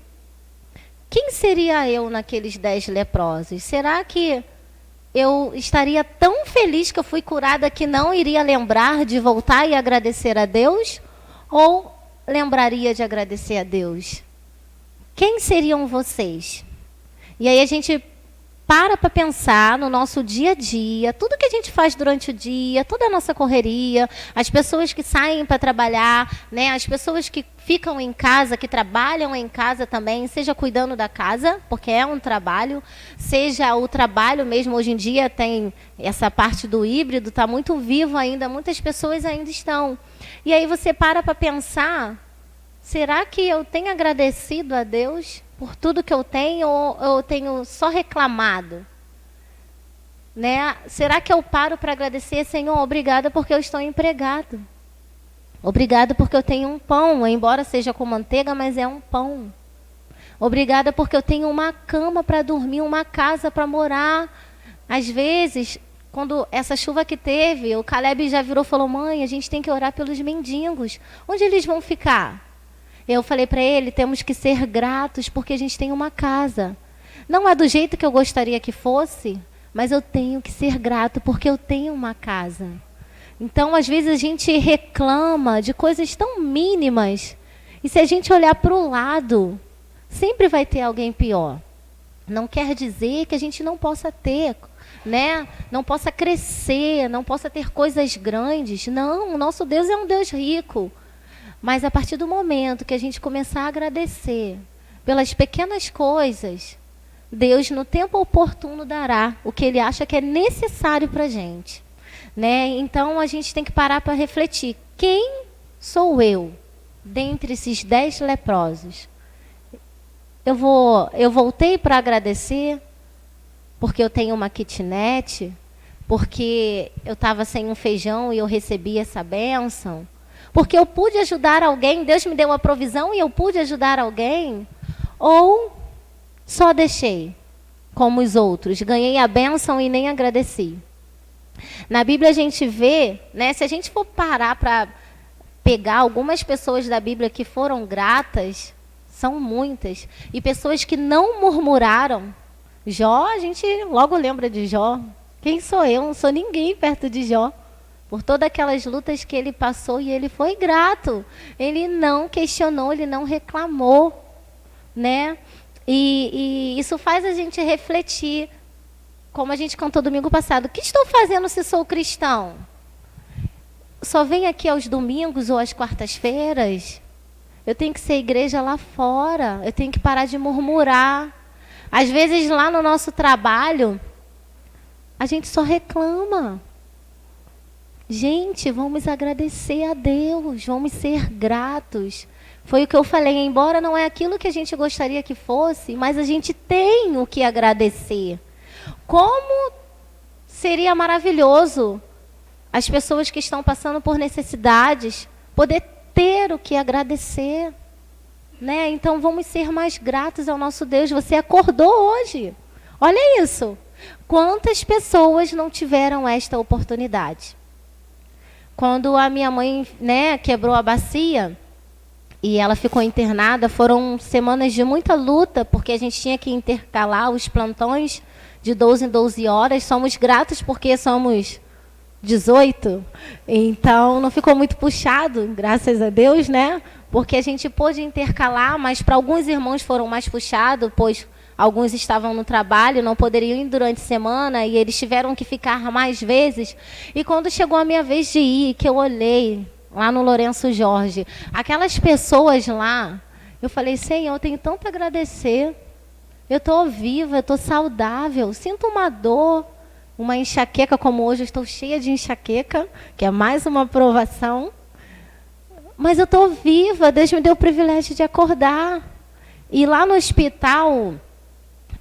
Speaker 8: quem seria eu naqueles 10 leprosos? Será que eu estaria tão feliz que eu fui curada que não iria lembrar de voltar e agradecer a Deus? Ou lembraria de agradecer a Deus? quem seriam vocês? E aí a gente para pensar no nosso dia a dia, tudo que a gente faz durante o dia, toda a nossa correria, as pessoas que saem para trabalhar, né, as pessoas que ficam em casa, que trabalham em casa também, seja cuidando da casa, porque é um trabalho, seja o trabalho mesmo, hoje em dia tem essa parte do híbrido, está muito vivo ainda, muitas pessoas ainda estão. E aí você para pensar, será que eu tenho agradecido a Deus por tudo que eu tenho, ou eu tenho só reclamado? Né? Será que eu paro para agradecer, Senhor, obrigada porque eu estou empregado. Obrigada porque eu tenho um pão, embora seja com manteiga, mas é um pão. Obrigada porque eu tenho uma cama para dormir, uma casa para morar. Às vezes, quando essa chuva que teve, o Caleb já virou e falou, mãe, a gente tem que orar pelos mendigos. Onde eles vão ficar? Eu falei para ele, temos que ser gratos porque a gente tem uma casa. Não é do jeito que eu gostaria que fosse, mas eu tenho que ser grato porque eu tenho uma casa. Então, às vezes, a gente reclama de coisas tão mínimas. E se a gente olhar para o lado, sempre vai ter alguém pior. Não quer dizer que a gente não possa ter, né? Não possa crescer, não possa ter coisas grandes. Não, o nosso Deus é um Deus rico. Mas a partir do momento que a gente começar a agradecer pelas pequenas coisas, Deus, no tempo oportuno, dará o que Ele acha que é necessário para a gente. Né? Então, a gente tem que parar para refletir. Quem sou eu dentre esses 10 leprosos? Eu voltei para agradecer porque eu tenho uma kitnet, porque eu estava sem um feijão e eu recebi essa bênção, porque eu pude ajudar alguém, Deus me deu a provisão e eu pude ajudar alguém, ou só deixei como os outros, ganhei a bênção e nem agradeci. Na Bíblia a gente vê, né, se a gente for parar para pegar algumas pessoas da Bíblia que foram gratas, são muitas, e pessoas que não murmuraram. Jó, a gente logo lembra de Jó. Quem sou eu? Não sou ninguém perto de Jó. Por todas aquelas lutas que ele passou, e ele foi grato. Ele não questionou, ele não reclamou, né? E isso faz a gente refletir, como a gente cantou domingo passado. O que estou fazendo se sou cristão? Só venho aqui aos domingos ou às quartas-feiras? Eu tenho que ser igreja lá fora. Eu tenho que parar de murmurar. Às vezes, lá no nosso trabalho, a gente só reclama. Gente, vamos agradecer a Deus. Vamos ser gratos. Foi o que eu falei, embora não é aquilo que a gente gostaria que fosse, mas a gente tem o que agradecer. Como seria maravilhoso as pessoas que estão passando por necessidades poder ter o que agradecer, né? Então vamos ser mais gratos ao nosso Deus. Você acordou hoje. Olha isso. Quantas pessoas não tiveram esta oportunidade? Quando a minha mãe, né, quebrou a bacia e ela ficou internada, foram semanas de muita luta, porque a gente tinha que intercalar os plantões de 12 em 12 horas. Somos gratos porque somos 18, então não ficou muito puxado, graças a Deus, né? Porque a gente pôde intercalar, mas para alguns irmãos foram mais puxados, pois alguns estavam no trabalho, não poderiam ir durante a semana, e eles tiveram que ficar mais vezes. E quando chegou a minha vez de ir, que eu olhei lá no Lourenço Jorge, aquelas pessoas lá, eu falei, Senhor, eu tenho tanto a agradecer. Eu estou viva, eu estou saudável, sinto uma dor, uma enxaqueca, como hoje eu estou cheia de enxaqueca, que é mais uma provação. Mas eu estou viva, Deus me deu o privilégio de acordar. E lá no hospital,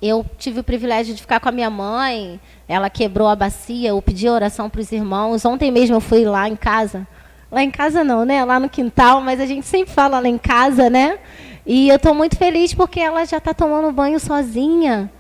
Speaker 8: eu tive o privilégio de ficar com a minha mãe, ela quebrou a bacia, eu pedi oração para os irmãos. Ontem mesmo eu fui lá em casa. Lá em casa não, né? Lá no quintal, mas a gente sempre fala lá em casa, né? E eu estou muito feliz porque ela já está tomando banho sozinha.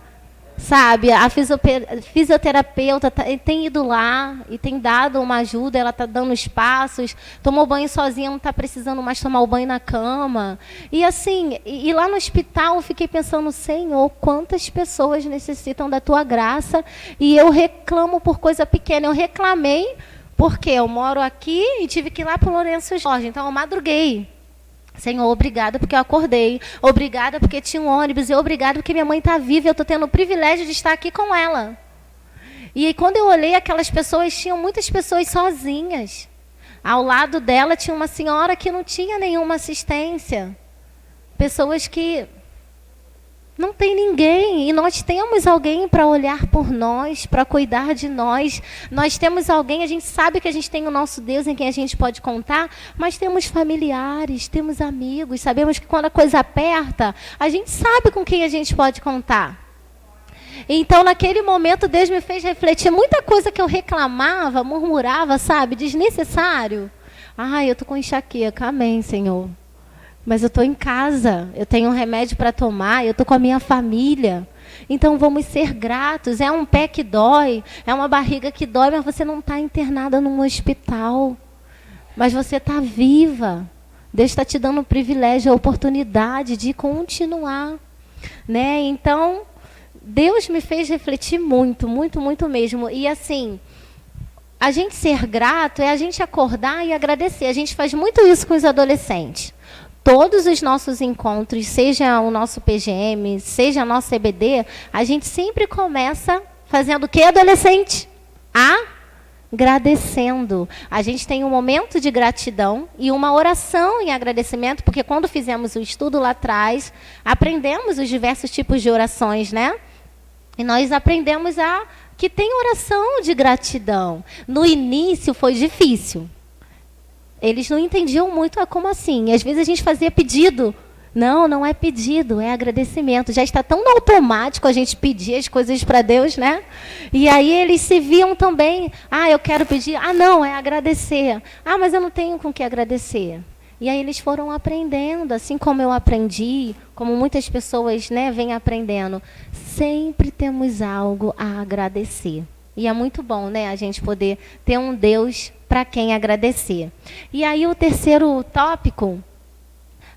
Speaker 8: Sabe, a fisioterapeuta tem ido lá e tem dado uma ajuda, ela está dando espaços, tomou banho sozinha, não está precisando mais tomar o banho na cama. E assim, e lá no hospital eu fiquei pensando, Senhor, quantas pessoas necessitam da tua graça, e eu reclamo por coisa pequena. Eu reclamei porque eu moro aqui e tive que ir lá para o Lourenço Jorge, então eu madruguei. Senhor, obrigada porque eu acordei. Obrigada porque tinha um ônibus. E obrigada porque minha mãe está viva e eu estou tendo o privilégio de estar aqui com ela. E aí, quando eu olhei aquelas pessoas, tinham muitas pessoas sozinhas. Ao lado dela tinha uma senhora que não tinha nenhuma assistência. Pessoas que não tem ninguém. E nós temos alguém para olhar por nós, para cuidar de nós. Nós temos alguém, a gente sabe que a gente tem o nosso Deus em quem a gente pode contar, mas temos familiares, temos amigos, sabemos que quando a coisa aperta, a gente sabe com quem a gente pode contar. Então, naquele momento, Deus me fez refletir muita coisa que eu reclamava, murmurava, sabe, desnecessário. Ai, eu estou com enxaqueca, amém, Senhor. Mas eu estou em casa, eu tenho um remédio para tomar, eu estou com a minha família. Então, vamos ser gratos. É um pé que dói, é uma barriga que dói, mas você não está internada num hospital. Mas você está viva. Deus está te dando o privilégio, a oportunidade de continuar. Né? Então, Deus me fez refletir muito, muito, muito mesmo. E assim, a gente ser grato é a gente acordar e agradecer. A gente faz muito isso com os adolescentes. Todos os nossos encontros, seja o nosso PGM, seja a nossa EBD, a gente sempre começa fazendo o quê, adolescente? Agradecendo. A gente tem um momento de gratidão e uma oração em agradecimento, porque quando fizemos o estudo lá atrás, aprendemos os diversos tipos de orações, né? E nós aprendemos que tem oração de gratidão. No início foi difícil. Eles não entendiam muito como assim. Às vezes a gente fazia pedido. Não, não é pedido, é agradecimento. Já está tão no automático a gente pedir as coisas para Deus, né? E aí eles se viam também. Eu quero pedir. Não, é agradecer. Mas eu não tenho com o que agradecer. E aí eles foram aprendendo, assim como eu aprendi, como muitas pessoas, né, vêm aprendendo. Sempre temos algo a agradecer. E é muito bom, né, a gente poder ter um Deus para quem agradecer. E aí o terceiro tópico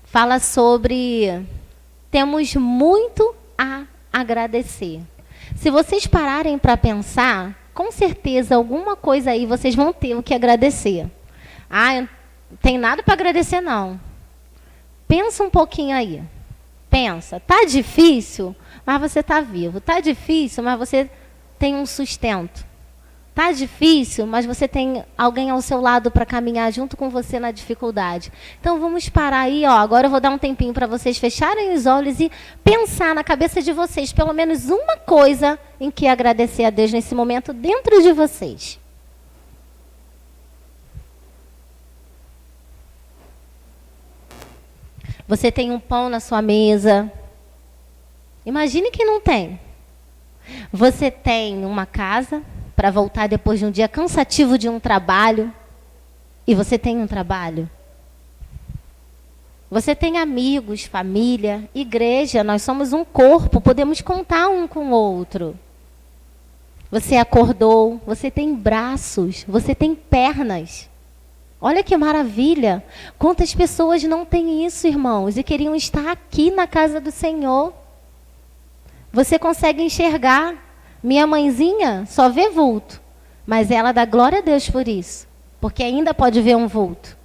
Speaker 8: fala sobre temos muito a agradecer. Se vocês pararem para pensar, com certeza alguma coisa aí vocês vão ter o que agradecer. Não tem nada para agradecer, não. Pensa um pouquinho aí. Pensa, tá difícil, mas você tá vivo. Tá difícil, mas você tem um sustento. Tá difícil, mas você tem alguém ao seu lado para caminhar junto com você na dificuldade. Então vamos parar aí, agora eu vou dar um tempinho para vocês fecharem os olhos e pensar na cabeça de vocês, pelo menos uma coisa em que agradecer a Deus nesse momento dentro de vocês. Você tem um pão na sua mesa. Imagine que não tem. Você tem uma casa para voltar depois de um dia cansativo de um trabalho. E você tem um trabalho. Você tem amigos, família, igreja. Nós somos um corpo, podemos contar um com o outro. Você acordou, você tem braços, você tem pernas. Olha que maravilha. Quantas pessoas não têm isso, irmãos, e queriam estar aqui na casa do Senhor. Você consegue enxergar. Minha mãezinha só vê vulto, mas ela dá glória a Deus por isso, porque ainda pode ver um vulto.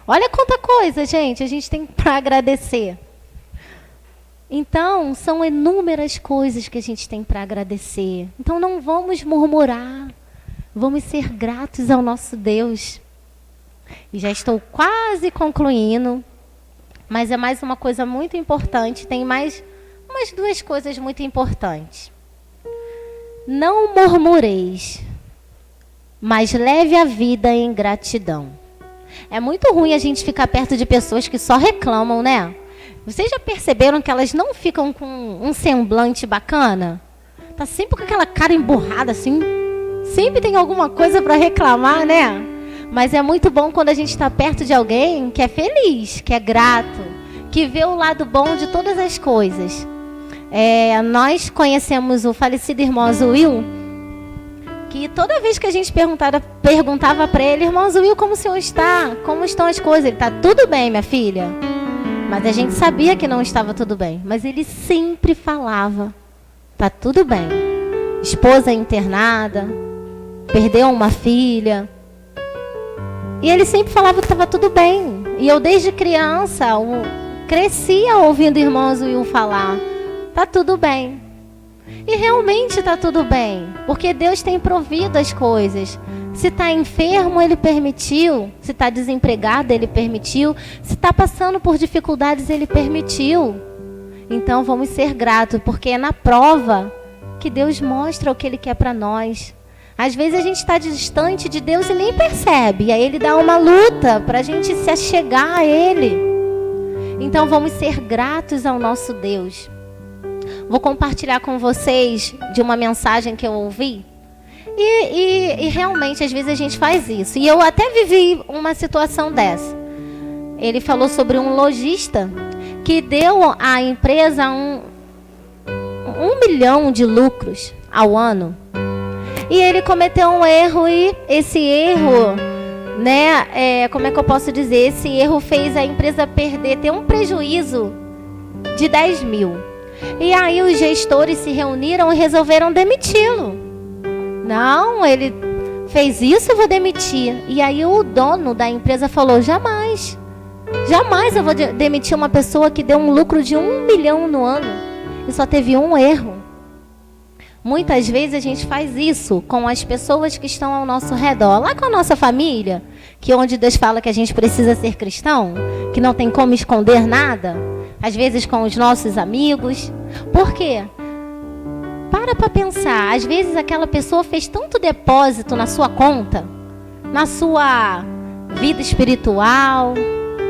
Speaker 8: Olha quanta coisa, gente, a gente tem para agradecer. Então, são inúmeras coisas que a gente tem para agradecer. Então, não vamos murmurar, vamos ser gratos ao nosso Deus. E já estou quase concluindo, mas é mais uma coisa muito importante. Tem mais umas duas coisas muito importantes. Não murmureis, mas leve a vida em gratidão. É muito ruim a gente ficar perto de pessoas que só reclamam, né? Vocês já perceberam que elas não ficam com um semblante bacana? Tá sempre com aquela cara emburrada assim. Sempre tem alguma coisa para reclamar, né? Mas é muito bom quando a gente está perto de alguém que é feliz, que é grato, que vê o lado bom de todas as coisas. Nós conhecemos o falecido irmão Will, que toda vez que a gente perguntava para ele, irmão Will, como o senhor está? Como estão as coisas? Ele está tudo bem, minha filha. Mas a gente sabia que não estava tudo bem. Mas ele sempre falava, está tudo bem. Esposa internada, perdeu uma filha. E ele sempre falava que estava tudo bem. E eu desde criança crescia ouvindo irmãos Will falar, tá tudo bem. E realmente tá tudo bem, porque Deus tem provido as coisas. Se está enfermo, Ele permitiu. Se está desempregado, Ele permitiu. Se está passando por dificuldades, Ele permitiu. Então vamos ser gratos, porque é na prova que Deus mostra o que Ele quer para nós. Às vezes a gente está distante de Deus e nem percebe. E aí Ele dá uma luta para a gente se achegar a Ele. Então vamos ser gratos ao nosso Deus. Vou compartilhar com vocês de uma mensagem que eu ouvi. E realmente, às vezes a gente faz isso. E eu até vivi uma situação dessa. Ele falou sobre um lojista que deu à empresa 1 milhão de lucros ao ano. E ele cometeu um erro e esse erro, né, como é que eu posso dizer? Esse erro fez a empresa ter um prejuízo de 10 mil. E aí os gestores se reuniram e resolveram demiti-lo. Não, ele fez isso, eu vou demitir. E aí o dono da empresa falou, jamais eu vou demitir uma pessoa que deu um lucro de 1 milhão no ano e só teve um erro. Muitas vezes a gente faz isso com as pessoas que estão ao nosso redor, lá com a nossa família, que onde Deus fala que a gente precisa ser cristão, que não tem como esconder nada, às vezes com os nossos amigos. Por quê? Para pensar, às vezes aquela pessoa fez tanto depósito na sua conta, na sua vida espiritual,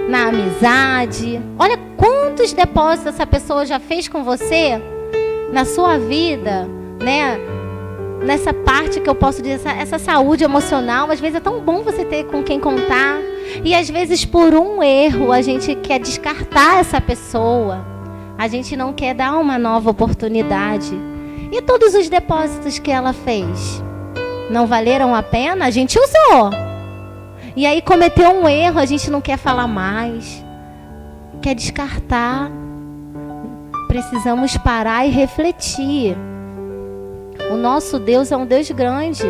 Speaker 8: na amizade. Olha quantos depósitos essa pessoa já fez com você na sua vida, né? Nessa parte que eu posso dizer, essa saúde emocional. Às vezes é tão bom você ter com quem contar. E às vezes por um erro a gente quer descartar essa pessoa. A gente não quer dar uma nova oportunidade. E todos os depósitos que ela fez não valeram a pena? A gente usou. E aí cometeu um erro, a gente não quer falar mais. Quer descartar. Precisamos parar e refletir. O nosso Deus é um Deus grande.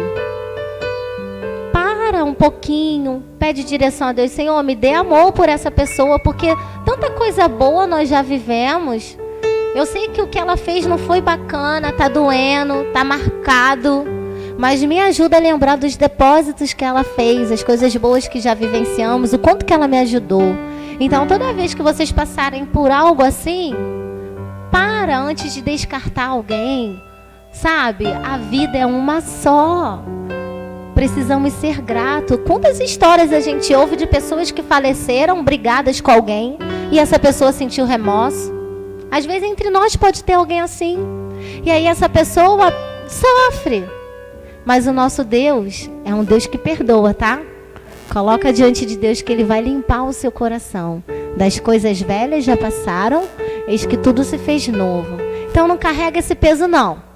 Speaker 8: Para um pouquinho, pede direção a Deus. Senhor, me dê amor por essa pessoa, porque tanta coisa boa nós já vivemos. Eu sei que o que ela fez não foi bacana, tá doendo, tá marcado. Mas me ajuda a lembrar dos depósitos que ela fez, as coisas boas que já vivenciamos, o quanto que ela me ajudou. Então, toda vez que vocês passarem por algo assim, para antes de descartar alguém. Sabe, a vida é uma só. Precisamos ser gratos. Quantas histórias a gente ouve de pessoas que faleceram brigadas com alguém e essa pessoa sentiu remorso? Às vezes entre nós pode ter alguém assim. E aí essa pessoa sofre. Mas o nosso Deus é um Deus que perdoa, tá? Coloca diante de Deus que Ele vai limpar o seu coração. Das coisas velhas já passaram, eis que tudo se fez novo. Então não carrega esse peso não.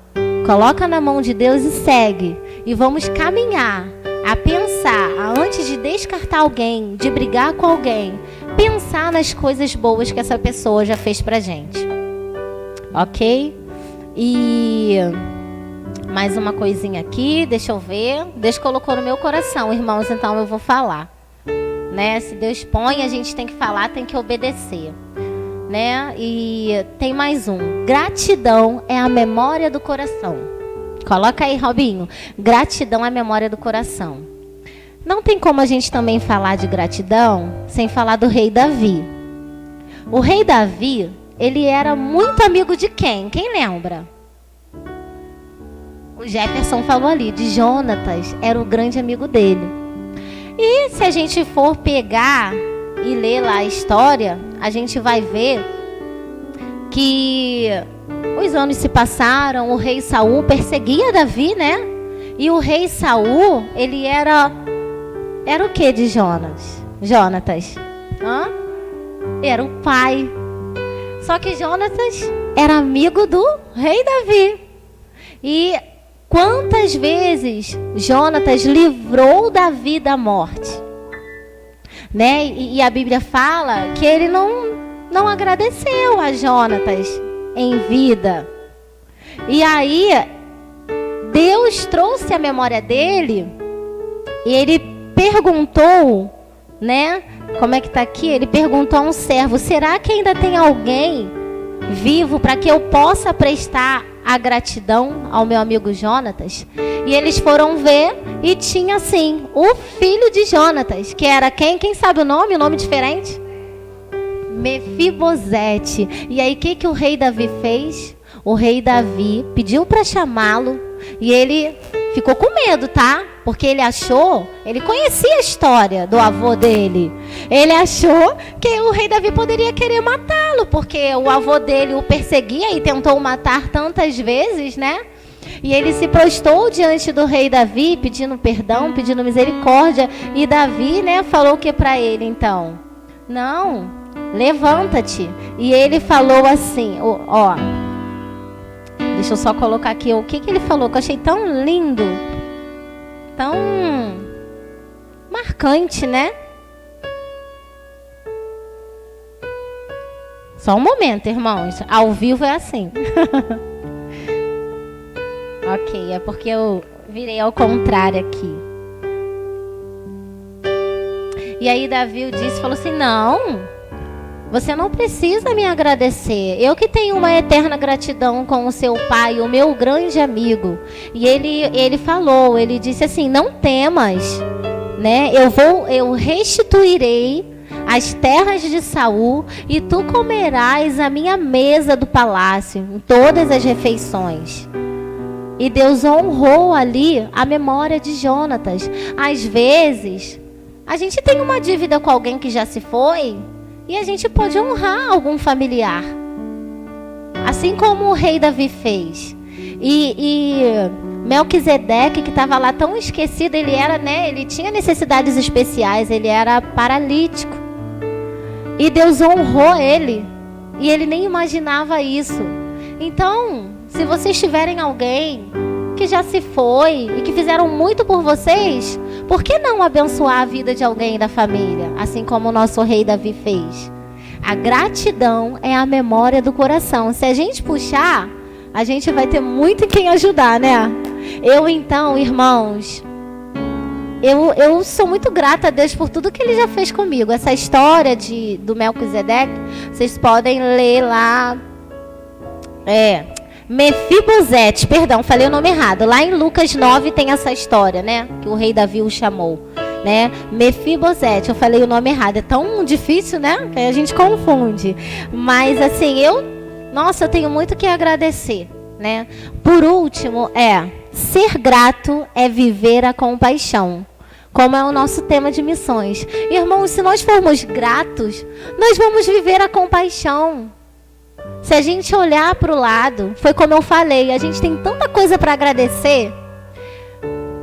Speaker 8: Coloca na mão de Deus e segue. E vamos caminhar a pensar, antes de descartar alguém, de brigar com alguém, pensar nas coisas boas que essa pessoa já fez pra gente. Ok? E mais uma coisinha aqui, deixa eu ver. Deus colocou no meu coração, irmãos, então eu vou falar. Né? Se Deus põe, a gente tem que falar, tem que obedecer. Né? E tem mais um. Gratidão é a memória do coração. Coloca aí, Robinho. Gratidão é a memória do coração. Não tem como a gente também falar de gratidão sem falar do rei Davi. O rei Davi, ele era muito amigo de quem? Quem lembra? O Jefferson falou ali, de Jonatas, era o grande amigo dele. E se a gente for pegar e ler lá a história, a gente vai ver que os anos se passaram, o rei Saul perseguia Davi, né? E o rei Saul, ele era o que de Jonatas? Era o pai. Só que Jonatas era amigo do rei Davi. E quantas vezes Jonatas livrou Davi da morte? Né? E a Bíblia fala que ele não agradeceu a Jonatas em vida. E aí Deus trouxe a memória dele e ele perguntou né? Como é que está aqui? Ele perguntou a um servo: será que ainda tem alguém vivo para que eu possa prestar a gratidão ao meu amigo Jonatas? E eles foram ver e tinha assim o filho de Jonatas, que era quem? Quem sabe o nome? Um nome diferente? Mefibosete. E aí o que o rei Davi fez? O rei Davi pediu para chamá-lo e ele ficou com medo, tá? Porque ele conhecia a história do avô dele. Ele achou que o rei Davi poderia querer matá-lo, porque o avô dele o perseguia e tentou o matar tantas vezes, né? E ele se prostou diante do rei Davi, pedindo perdão, pedindo misericórdia. E Davi, né, falou o que para ele então? Não, levanta-te. E ele falou assim, ó. Deixa eu só colocar aqui o que ele falou, que eu achei tão lindo. Tão marcante, né? Só um momento, irmãos. Ao vivo é assim. Ok, é porque eu virei ao contrário aqui. E aí Davi falou assim: não, você não precisa me agradecer. Eu que tenho uma eterna gratidão com o seu pai, o meu grande amigo. E ele disse assim: não temas, né? Eu restituirei as terras de Saul e tu comerás a minha mesa do palácio em todas as refeições. E Deus honrou ali a memória de Jonatas. Às vezes, a gente tem uma dívida com alguém que já se foi e a gente pode honrar algum familiar. Assim como o rei Davi fez. E Melquisedeque, que estava lá tão esquecido, ele tinha necessidades especiais, ele era paralítico. E Deus honrou ele. E ele nem imaginava isso. Então, se vocês tiverem alguém que já se foi e que fizeram muito por vocês, por que não abençoar a vida de alguém da família, assim como o nosso rei Davi fez? A gratidão é a memória do coração. Se a gente puxar, a gente vai ter muito em quem ajudar, né? Então, irmãos, eu sou muito grata a Deus por tudo que Ele já fez comigo. Essa história do Melquisedeque, vocês podem ler lá. Mefibosete, perdão, falei o nome errado. Lá em Lucas 9 tem essa história, né? Que o rei Davi o chamou, né? Mefibosete, eu falei o nome errado. É tão difícil, né? Que a gente confunde. Mas assim, eu tenho muito que agradecer, né? Por último, ser grato é viver a compaixão. Como é o nosso tema de missões. Irmãos, se nós formos gratos, nós vamos viver a compaixão. Se a gente olhar para o lado, foi como eu falei, a gente tem tanta coisa para agradecer,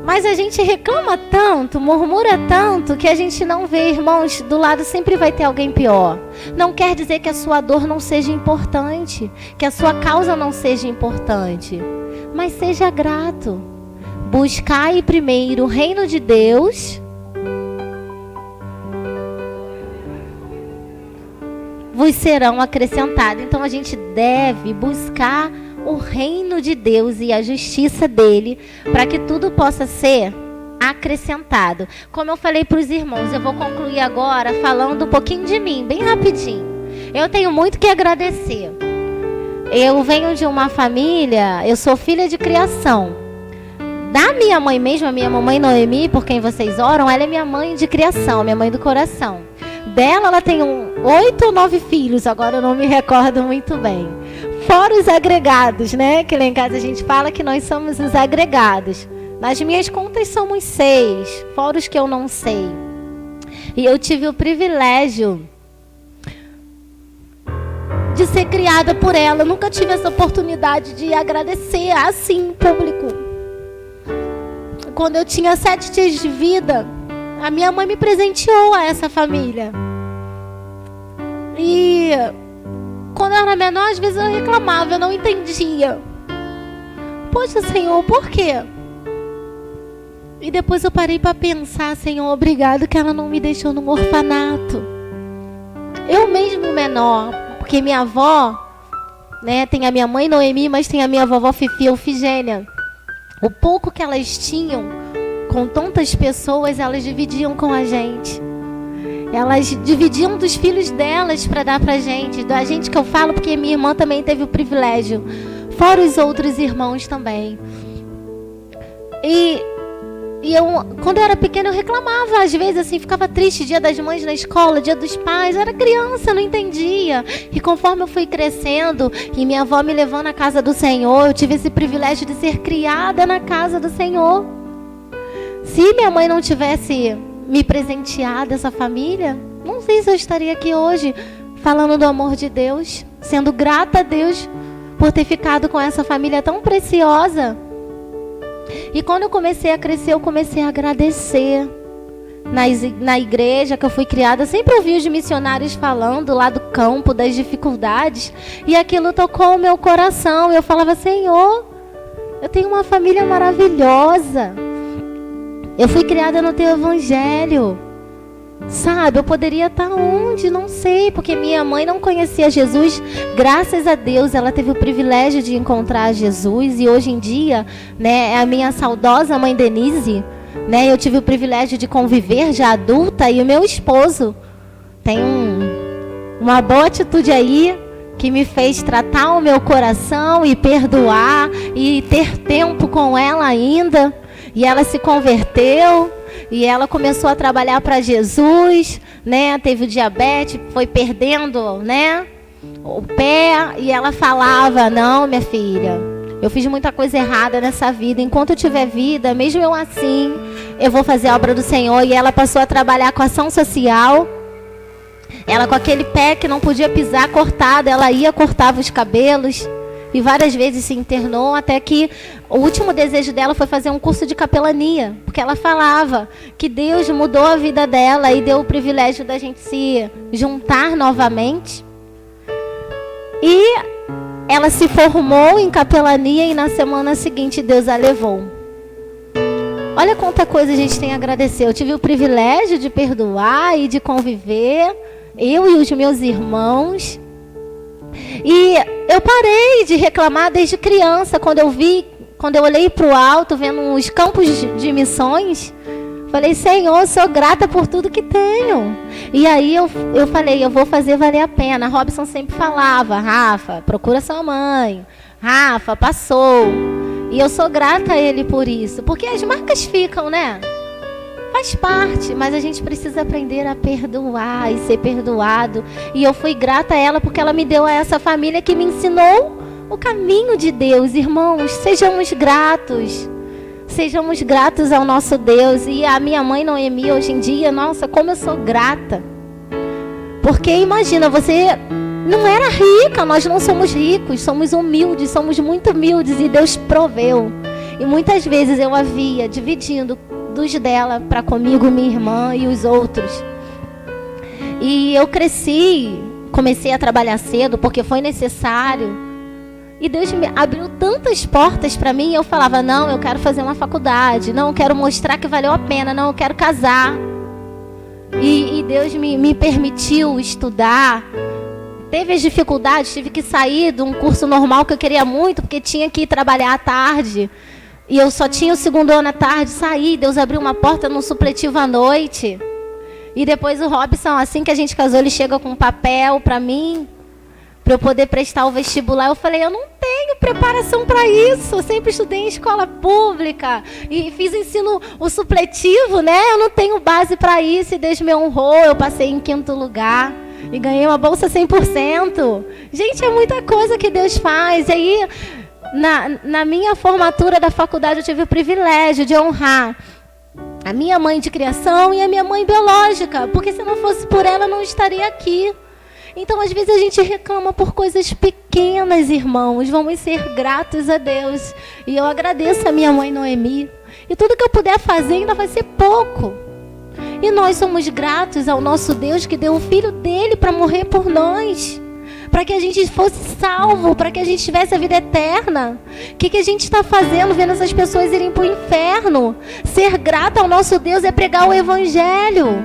Speaker 8: mas a gente reclama tanto, murmura tanto, que a gente não vê, irmãos, do lado sempre vai ter alguém pior. Não quer dizer que a sua dor não seja importante, que a sua causa não seja importante, mas seja grato. Buscai primeiro o reino de Deus, vos serão acrescentados. Então a gente deve buscar o reino de Deus e a justiça dele, para que tudo possa ser acrescentado. Como eu falei para os irmãos, eu vou concluir agora falando um pouquinho de mim, bem rapidinho. Eu tenho muito que agradecer. Eu venho de uma família, eu sou filha de criação. Da minha mãe mesmo, a minha mamãe Noemi, por quem vocês oram, ela é minha mãe de criação, minha mãe do coração. Dela, ela tem 8 ou 9 filhos, agora eu não me recordo muito bem. Fora os agregados, né? Que lá em casa a gente fala que nós somos os agregados. Nas minhas contas somos 6, fora os que eu não sei. E eu tive o privilégio de ser criada por ela. Eu nunca tive essa oportunidade de agradecer assim em público. Quando eu tinha 7 dias de vida, a minha mãe me presenteou a essa família. E quando eu era menor, às vezes eu reclamava, eu não entendia. Poxa, Senhor, por quê? E depois eu parei para pensar: Senhor, obrigado que ela não me deixou num orfanato. Eu mesmo menor, porque minha avó, né, tem a minha mãe Noemi, mas tem a minha vovó Fifi Eufigênia. O pouco que elas tinham com tantas pessoas, elas dividiam com a gente. Elas dividiam dos filhos delas para dar pra gente. Da gente que eu falo, porque minha irmã também teve o privilégio. Fora os outros irmãos também. E eu, quando eu era pequena, eu reclamava. Às vezes, assim, ficava triste. Dia das mães na escola, dia dos pais. Eu era criança, não entendia. E conforme eu fui crescendo, e minha avó me levou na casa do Senhor, eu tive esse privilégio de ser criada na casa do Senhor. Se minha mãe não tivesse me presenteado essa família, não sei se eu estaria aqui hoje falando do amor de Deus, sendo grata a Deus por ter ficado com essa família tão preciosa. E quando eu comecei a crescer, eu comecei a agradecer. Na igreja que eu fui criada, sempre ouvi os missionários falando lá do campo, das dificuldades, e aquilo tocou o meu coração. Eu falava: Senhor, eu tenho uma família maravilhosa. Eu fui criada no teu evangelho. Sabe, eu poderia estar onde? Não sei, porque minha mãe não conhecia Jesus. Graças a Deus, ela teve o privilégio de encontrar Jesus. E hoje em dia, né, é a minha saudosa mãe Denise, né, eu tive o privilégio de conviver já adulta. E o meu esposo tem uma boa atitude aí, que me fez tratar o meu coração e perdoar e ter tempo com ela ainda. E ela se converteu e ela começou a trabalhar para Jesus, né? Teve o diabetes, foi perdendo, né, o pé, e ela falava: não, minha filha, eu fiz muita coisa errada nessa vida. Enquanto eu tiver vida, mesmo eu assim, eu vou fazer a obra do Senhor. E ela passou a trabalhar com ação social. Ela, com aquele pé que não podia pisar cortado, ela ia, cortava os cabelos. E várias vezes se internou, até que o último desejo dela foi fazer um curso de capelania. Porque ela falava que Deus mudou a vida dela e deu o privilégio da gente se juntar novamente. E ela se formou em capelania e na semana seguinte Deus a levou. Olha quanta coisa a gente tem a agradecer. Eu tive o privilégio de perdoar e de conviver, eu e os meus irmãos. E eu parei de reclamar desde criança, quando eu olhei para o alto, vendo os campos de missões, falei: Senhor, eu sou grata por tudo que tenho. E aí eu falei: eu vou fazer valer a pena. Robson sempre falava: Rafa, procura sua mãe. Rafa, passou. E eu sou grata a ele por isso, porque as marcas ficam, né? Faz parte, mas a gente precisa aprender a perdoar e ser perdoado. E eu fui grata a ela porque ela me deu a essa família que me ensinou o caminho de Deus. Irmãos, sejamos gratos. Sejamos gratos ao nosso Deus. E a minha mãe Noemi, hoje em dia, nossa, como eu sou grata. Porque imagina, você não era rica, nós não somos ricos, somos humildes, somos muito humildes, e Deus proveu. E muitas vezes eu a via dividindo dos dela para comigo, minha irmã e os outros. E eu cresci, comecei a trabalhar cedo porque foi necessário. E Deus me abriu tantas portas para mim. Eu falava: não, eu quero fazer uma faculdade, não, eu quero mostrar que valeu a pena, não, eu quero casar. E Deus me permitiu estudar. Teve as dificuldades, tive que sair de um curso normal que eu queria muito, porque tinha que ir trabalhar à tarde. E eu só tinha o segundo ano à tarde, saí. Deus abriu uma porta no supletivo à noite. E depois o Robson, assim que a gente casou, ele chega com um papel para mim, para eu poder prestar o vestibular. Eu falei: eu não tenho preparação para isso. Eu sempre estudei em escola pública e fiz ensino, o supletivo, né? Eu não tenho base para isso. E Deus me honrou, eu passei em 5º lugar. E ganhei uma bolsa 100%. Gente, é muita coisa que Deus faz. E aí, na minha formatura da faculdade, eu tive o privilégio de honrar a minha mãe de criação e a minha mãe biológica. Porque se não fosse por ela, eu não estaria aqui. Então, às vezes, a gente reclama por coisas pequenas, irmãos. Vamos ser gratos a Deus. E eu agradeço a minha mãe Noemi. E tudo que eu puder fazer ainda vai ser pouco. E nós somos gratos ao nosso Deus que deu o Filho dele para morrer por nós. Para que a gente fosse salvo, para que a gente tivesse a vida eterna. O que a gente está fazendo vendo essas pessoas irem para o inferno? Ser grato ao nosso Deus é pregar o Evangelho.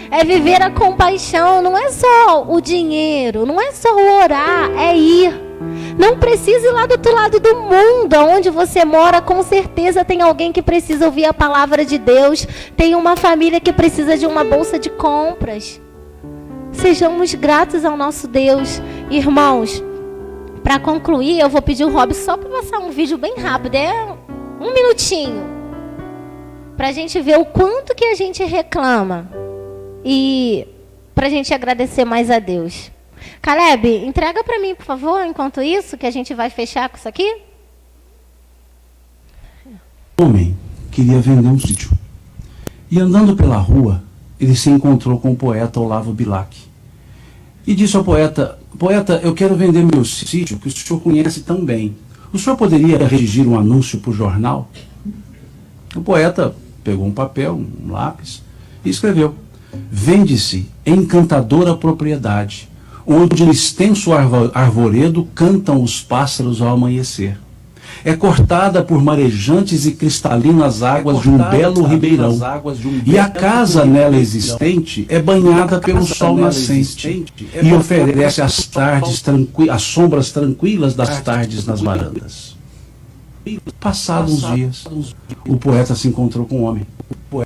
Speaker 8: É viver a compaixão. Não é só o dinheiro, não é só o orar, é ir. Não precisa ir lá do outro lado do mundo, onde você mora, com certeza tem alguém que precisa ouvir a palavra de Deus. Tem uma família que precisa de uma bolsa de compras. Sejamos gratos ao nosso Deus. Irmãos, para concluir, eu vou pedir o Robson só para passar um vídeo bem rápido, é 1 minutinho, para a gente ver o quanto que a gente reclama e para a gente agradecer mais a Deus. Caleb, entrega para mim, por favor, enquanto isso, que a gente vai fechar com isso aqui.
Speaker 9: Um homem queria vender um sítio. E andando pela rua, ele se encontrou com o poeta Olavo Bilac. E disse ao poeta: poeta, eu quero vender meu sítio, que o senhor conhece tão bem. O senhor poderia redigir um anúncio para o jornal? O poeta pegou um papel, um lápis, e escreveu: vende-se encantadora propriedade, onde no extenso arvoredo cantam os pássaros ao amanhecer. É cortada por marejantes e cristalinas águas de um belo ribeirão, e a casa nela existente é banhada pelo sol nascente e oferece as sombras tranquilas das tardes nas varandas. Passados uns dias, o poeta se encontrou com o homem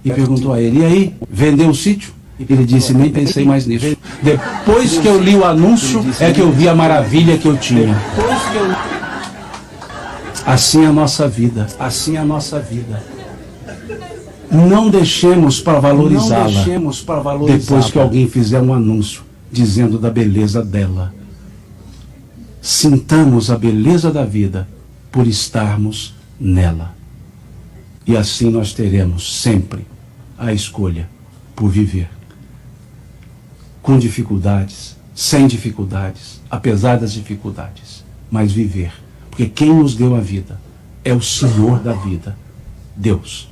Speaker 9: e perguntou a ele: e aí, vendeu o sítio? Ele disse: nem pensei mais nisso. Depois que eu li o anúncio, é que eu vi a maravilha que eu tinha. Assim é a nossa vida, assim é a nossa vida. Não deixemos para valorizá-la depois que alguém fizer um anúncio dizendo da beleza dela. Sintamos a beleza da vida por estarmos nela. E assim nós teremos sempre a escolha por viver. Com dificuldades, sem dificuldades, apesar das dificuldades, mas viver. Porque quem nos deu a vida é o Senhor da vida, Deus,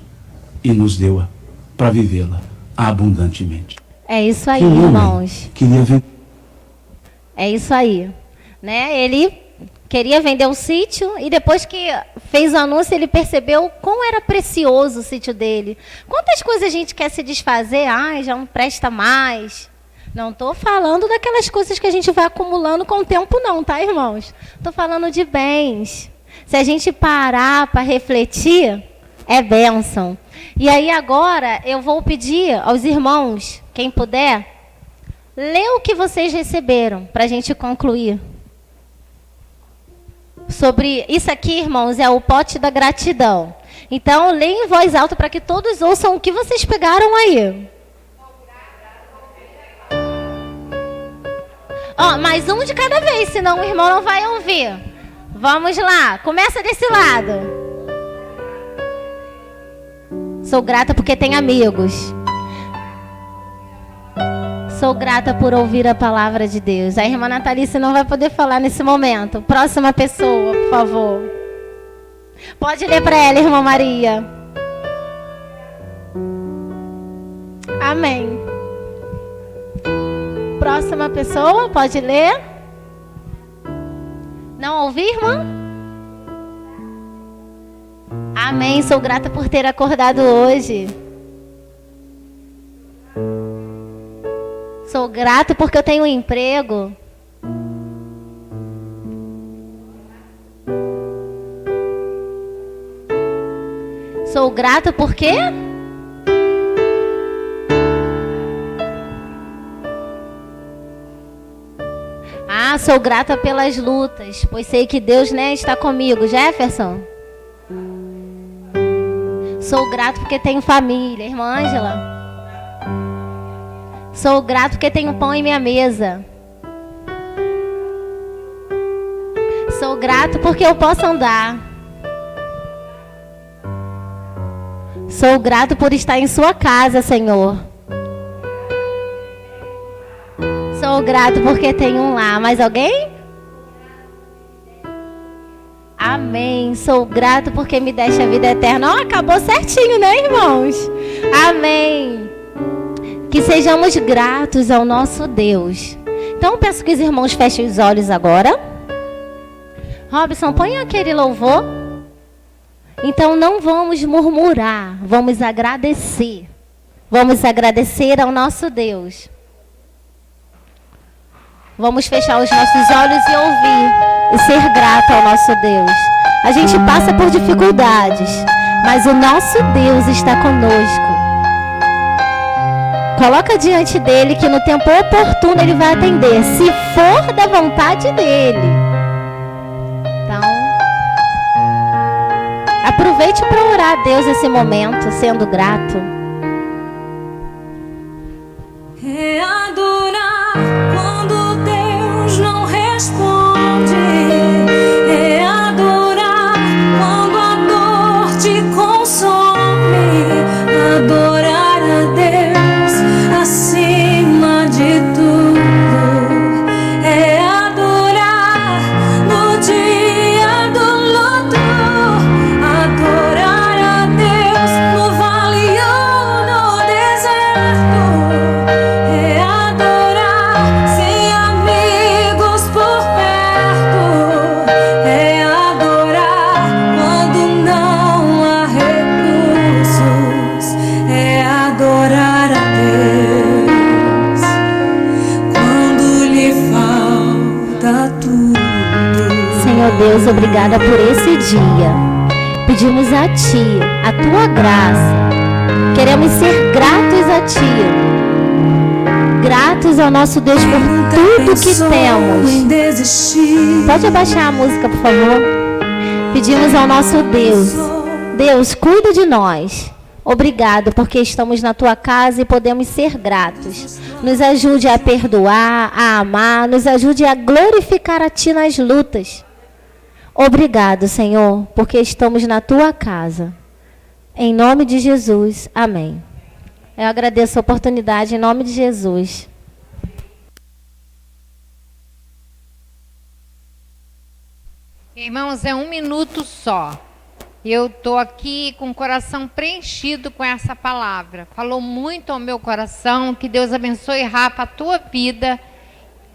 Speaker 9: e nos deu-a para vivê-la abundantemente.
Speaker 8: É isso aí, irmãos.
Speaker 9: Queria ver.
Speaker 8: É isso aí, né? Ele queria vender o sítio e depois que fez o anúncio, ele percebeu quão era precioso o sítio dele. Quantas coisas a gente quer se desfazer, já não presta mais. Não estou falando daquelas coisas que a gente vai acumulando com o tempo não, tá, irmãos? Estou falando de bens. Se a gente parar para refletir, é bênção. E aí agora eu vou pedir aos irmãos, quem puder, lê o que vocês receberam, para a gente concluir. Sobre isso aqui, irmãos, é o pote da gratidão. Então, lê em voz alta para que todos ouçam o que vocês pegaram aí. Mais um de cada vez, senão o irmão não vai ouvir. Vamos lá, começa desse lado. Sou grata porque tenho amigos. Sou grata por ouvir a palavra de Deus. A irmã Natalice não vai poder falar nesse momento. Próxima pessoa, por favor. Pode ler para ela, irmã Maria. Amém. Próxima pessoa, pode ler? Não ouvi, irmã? Amém, sou grata por ter acordado hoje. Sou grata porque eu tenho um emprego. Sou grata por quê? Sou grata pelas lutas, pois sei que Deus, está comigo. Jefferson? Sou grato porque tenho família. Irmã Ângela? Sou grato porque tenho pão em minha mesa. Sou grato porque eu posso andar. Sou grato por estar em sua casa, Senhor. Sou grato porque tenho um lar. Mais alguém? Amém. Sou grato porque me deste a vida eterna. Acabou certinho, né, irmãos? Amém. Que sejamos gratos ao nosso Deus. Então, peço que os irmãos fechem os olhos agora. Robson, põe aquele louvor. Então, não vamos murmurar. Vamos agradecer. Vamos agradecer ao nosso Deus. Vamos fechar os nossos olhos e ouvir e ser grato ao nosso Deus. A gente passa por dificuldades, mas o nosso Deus está conosco. Coloca diante dele que no tempo oportuno ele vai atender, se for da vontade dele. Então, aproveite para orar a Deus esse momento, sendo grato.
Speaker 10: É adorar quando Deus não responde. É adorar quando a dor te consome. Adorar a Deus acima de tudo. É adorar no dia do luto. Adorar a Deus no vale ou no deserto. É adorar sem amigos por perto. É adorar quando não há recursos. É adorar a Deus quando lhe falta tudo.
Speaker 8: Senhor Deus, obrigada por esse dia. Pedimos a Ti, a Tua graça. Queremos ser gratos a Ti. Gratos ao nosso Deus por tudo que temos. Pode abaixar a música, por favor? Pedimos ao nosso Deus. Deus, cuida de nós. Obrigado, porque estamos na Tua casa e podemos ser gratos. Nos ajude a perdoar, a amar, nos ajude a glorificar a Ti nas lutas. Obrigado, Senhor, porque estamos na Tua casa. Em nome de Jesus, amém. Eu agradeço a oportunidade em nome de Jesus.
Speaker 6: Irmãos, é 1 minuto só. Eu estou aqui com o coração preenchido com essa palavra. Falou muito ao meu coração. Que Deus abençoe, Rafa, a tua vida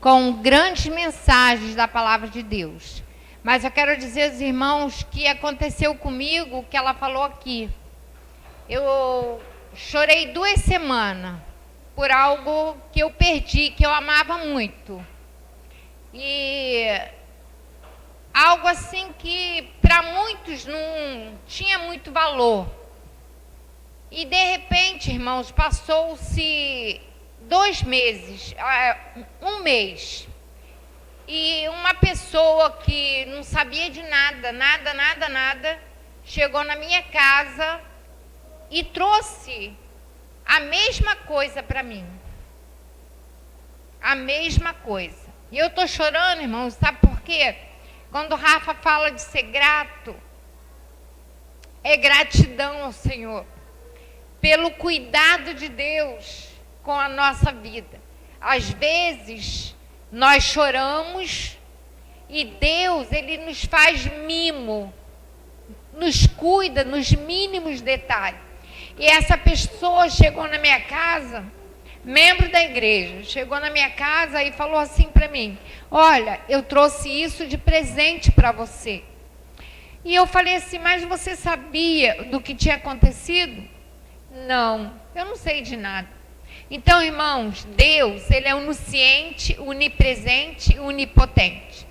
Speaker 6: com grandes mensagens da palavra de Deus. Mas eu quero dizer aos irmãos que aconteceu comigo o que ela falou aqui. Eu chorei 2 semanas por algo que eu perdi, que eu amava muito. E algo assim que para muitos não tinha muito valor. E de repente, irmãos, passou-se 2 meses, 1 mês. E uma pessoa que não sabia de nada, chegou na minha casa e trouxe a mesma coisa para mim. A mesma coisa. E eu estou chorando, irmãos, sabe por quê? Quando o Rafa fala de ser grato, é gratidão ao Senhor, pelo cuidado de Deus com a nossa vida. Às vezes, nós choramos e Deus, Ele nos faz mimo, nos cuida nos mínimos detalhes. E essa pessoa chegou na minha casa, membro da igreja, chegou na minha casa e falou assim para mim: olha, eu trouxe isso de presente para você. E eu falei assim: mas você sabia do que tinha acontecido? Não, eu não sei de nada. Então, irmãos, Deus, Ele é onisciente, onipresente e onipotente.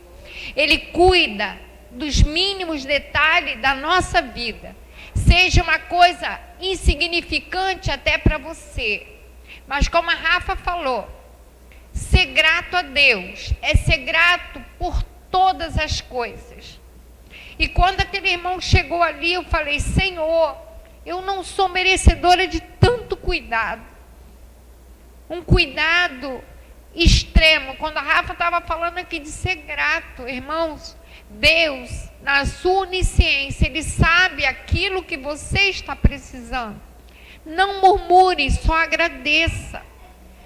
Speaker 6: Ele cuida dos mínimos detalhes da nossa vida. Seja uma coisa insignificante até para você. Mas como a Rafa falou, ser grato a Deus é ser grato por todas as coisas. E quando aquele irmão chegou ali, eu falei: Senhor, eu não sou merecedora de tanto cuidado. Um cuidado extremo. Quando a Rafa estava falando aqui de ser grato, irmãos, Deus, na sua onisciência, Ele sabe aquilo que você está precisando. Não murmure, só agradeça.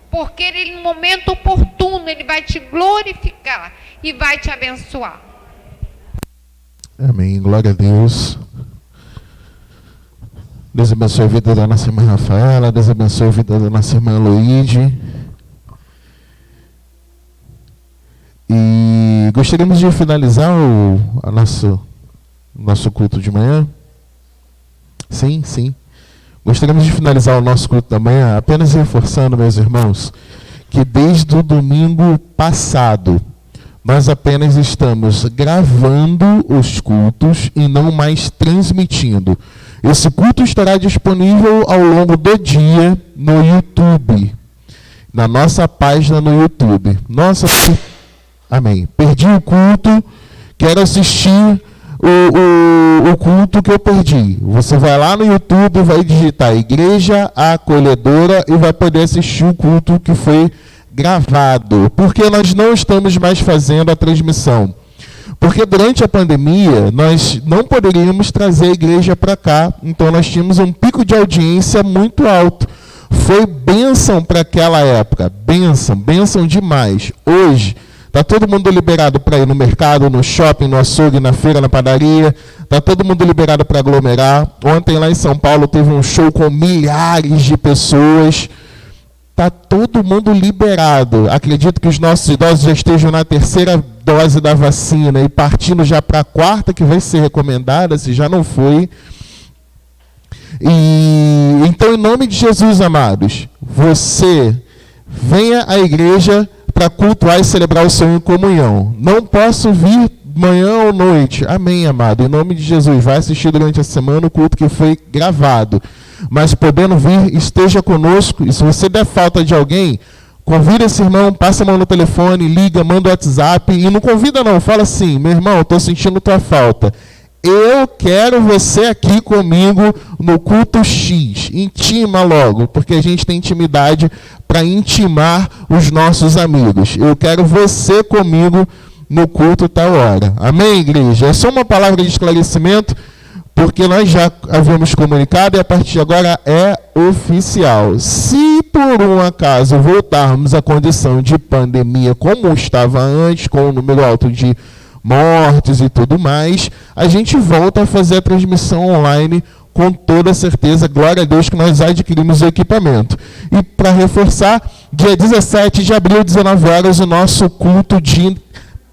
Speaker 6: Porque Ele, no momento oportuno, Ele vai te glorificar e vai te abençoar.
Speaker 1: Amém. Glória a Deus. Deus abençoe a vida da nossa irmã Rafaela. Deus abençoe a vida da nossa irmã Luíde. E gostaríamos de finalizar o nosso culto de manhã. Sim. Gostaríamos de finalizar o nosso culto da manhã apenas reforçando, meus irmãos, que desde o domingo passado Nós apenas estamos gravando os cultos e não mais transmitindo. Esse culto estará disponível ao longo do dia no YouTube, na nossa página no YouTube. Nossa, amém. Perdi o culto, quero assistir o culto que eu perdi. Você vai lá no YouTube, vai digitar Igreja Acolhedora e vai poder assistir o culto que foi gravado, porque nós não estamos mais fazendo a transmissão. Porque durante a pandemia, nós não poderíamos trazer a igreja para cá, então nós tínhamos um pico de audiência muito alto. Foi bênção para aquela época, bênção demais. Hoje, está todo mundo liberado para ir no mercado, no shopping, no açougue, na feira, na padaria, está todo mundo liberado para aglomerar. Ontem lá em São Paulo teve um show com milhares de pessoas. Está todo mundo liberado. Acredito que os nossos idosos já estejam na 3ª dose da vacina e partindo já para a 4ª, que vai ser recomendada, se já não foi. E então, em nome de Jesus, amados, você venha à igreja para cultuar e celebrar o Senhor em comunhão. Não posso vir manhã ou noite. Amém, amado. Em nome de Jesus, vai assistir durante a semana o culto que foi gravado. Mas podendo vir, esteja conosco. E se você der falta de alguém, convida esse irmão, passa a mão no telefone, liga, manda o WhatsApp. E não convida não, fala assim: meu irmão, eu estou sentindo tua falta. Eu quero você aqui comigo no culto X. Intima logo, porque a gente tem intimidade para intimar os nossos amigos. Eu quero você comigo no culto tal hora. Amém, igreja? É só uma palavra de esclarecimento, porque nós já havíamos comunicado e a partir de agora é oficial. Se por um acaso voltarmos à condição de pandemia como estava antes, com o número alto de mortes e tudo mais, a gente volta a fazer a transmissão online com toda certeza. Glória a Deus que nós adquirimos o equipamento. E para reforçar, dia 17 de abril, 19 horas, o nosso culto de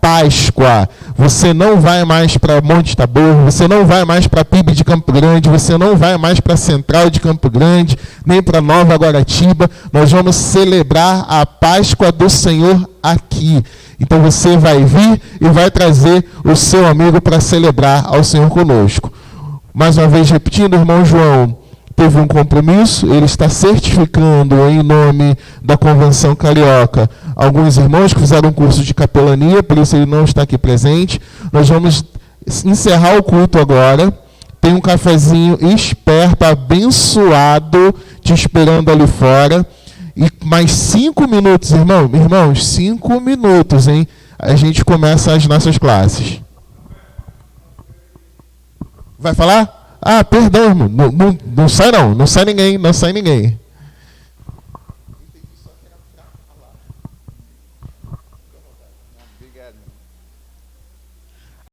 Speaker 1: Páscoa. Você não vai mais para Monte Tabor, você não vai mais para PIB de Campo Grande, você não vai mais para Central de Campo Grande, nem para Nova Guaratiba. Nós vamos celebrar a Páscoa do Senhor aqui. Então você vai vir e vai trazer o seu amigo para celebrar ao Senhor conosco. Mais uma vez repetindo, o irmão João teve um compromisso, ele está certificando em nome da Convenção Carioca alguns irmãos que fizeram um curso de capelania, por isso ele não está aqui presente. Nós vamos encerrar o culto agora. Tem um cafezinho esperto, abençoado, te esperando ali fora. E mais 5 minutos, irmãos, 5 minutos, hein? A gente começa as nossas classes. Vai falar? Ah, perdão, irmão. Não sai ninguém.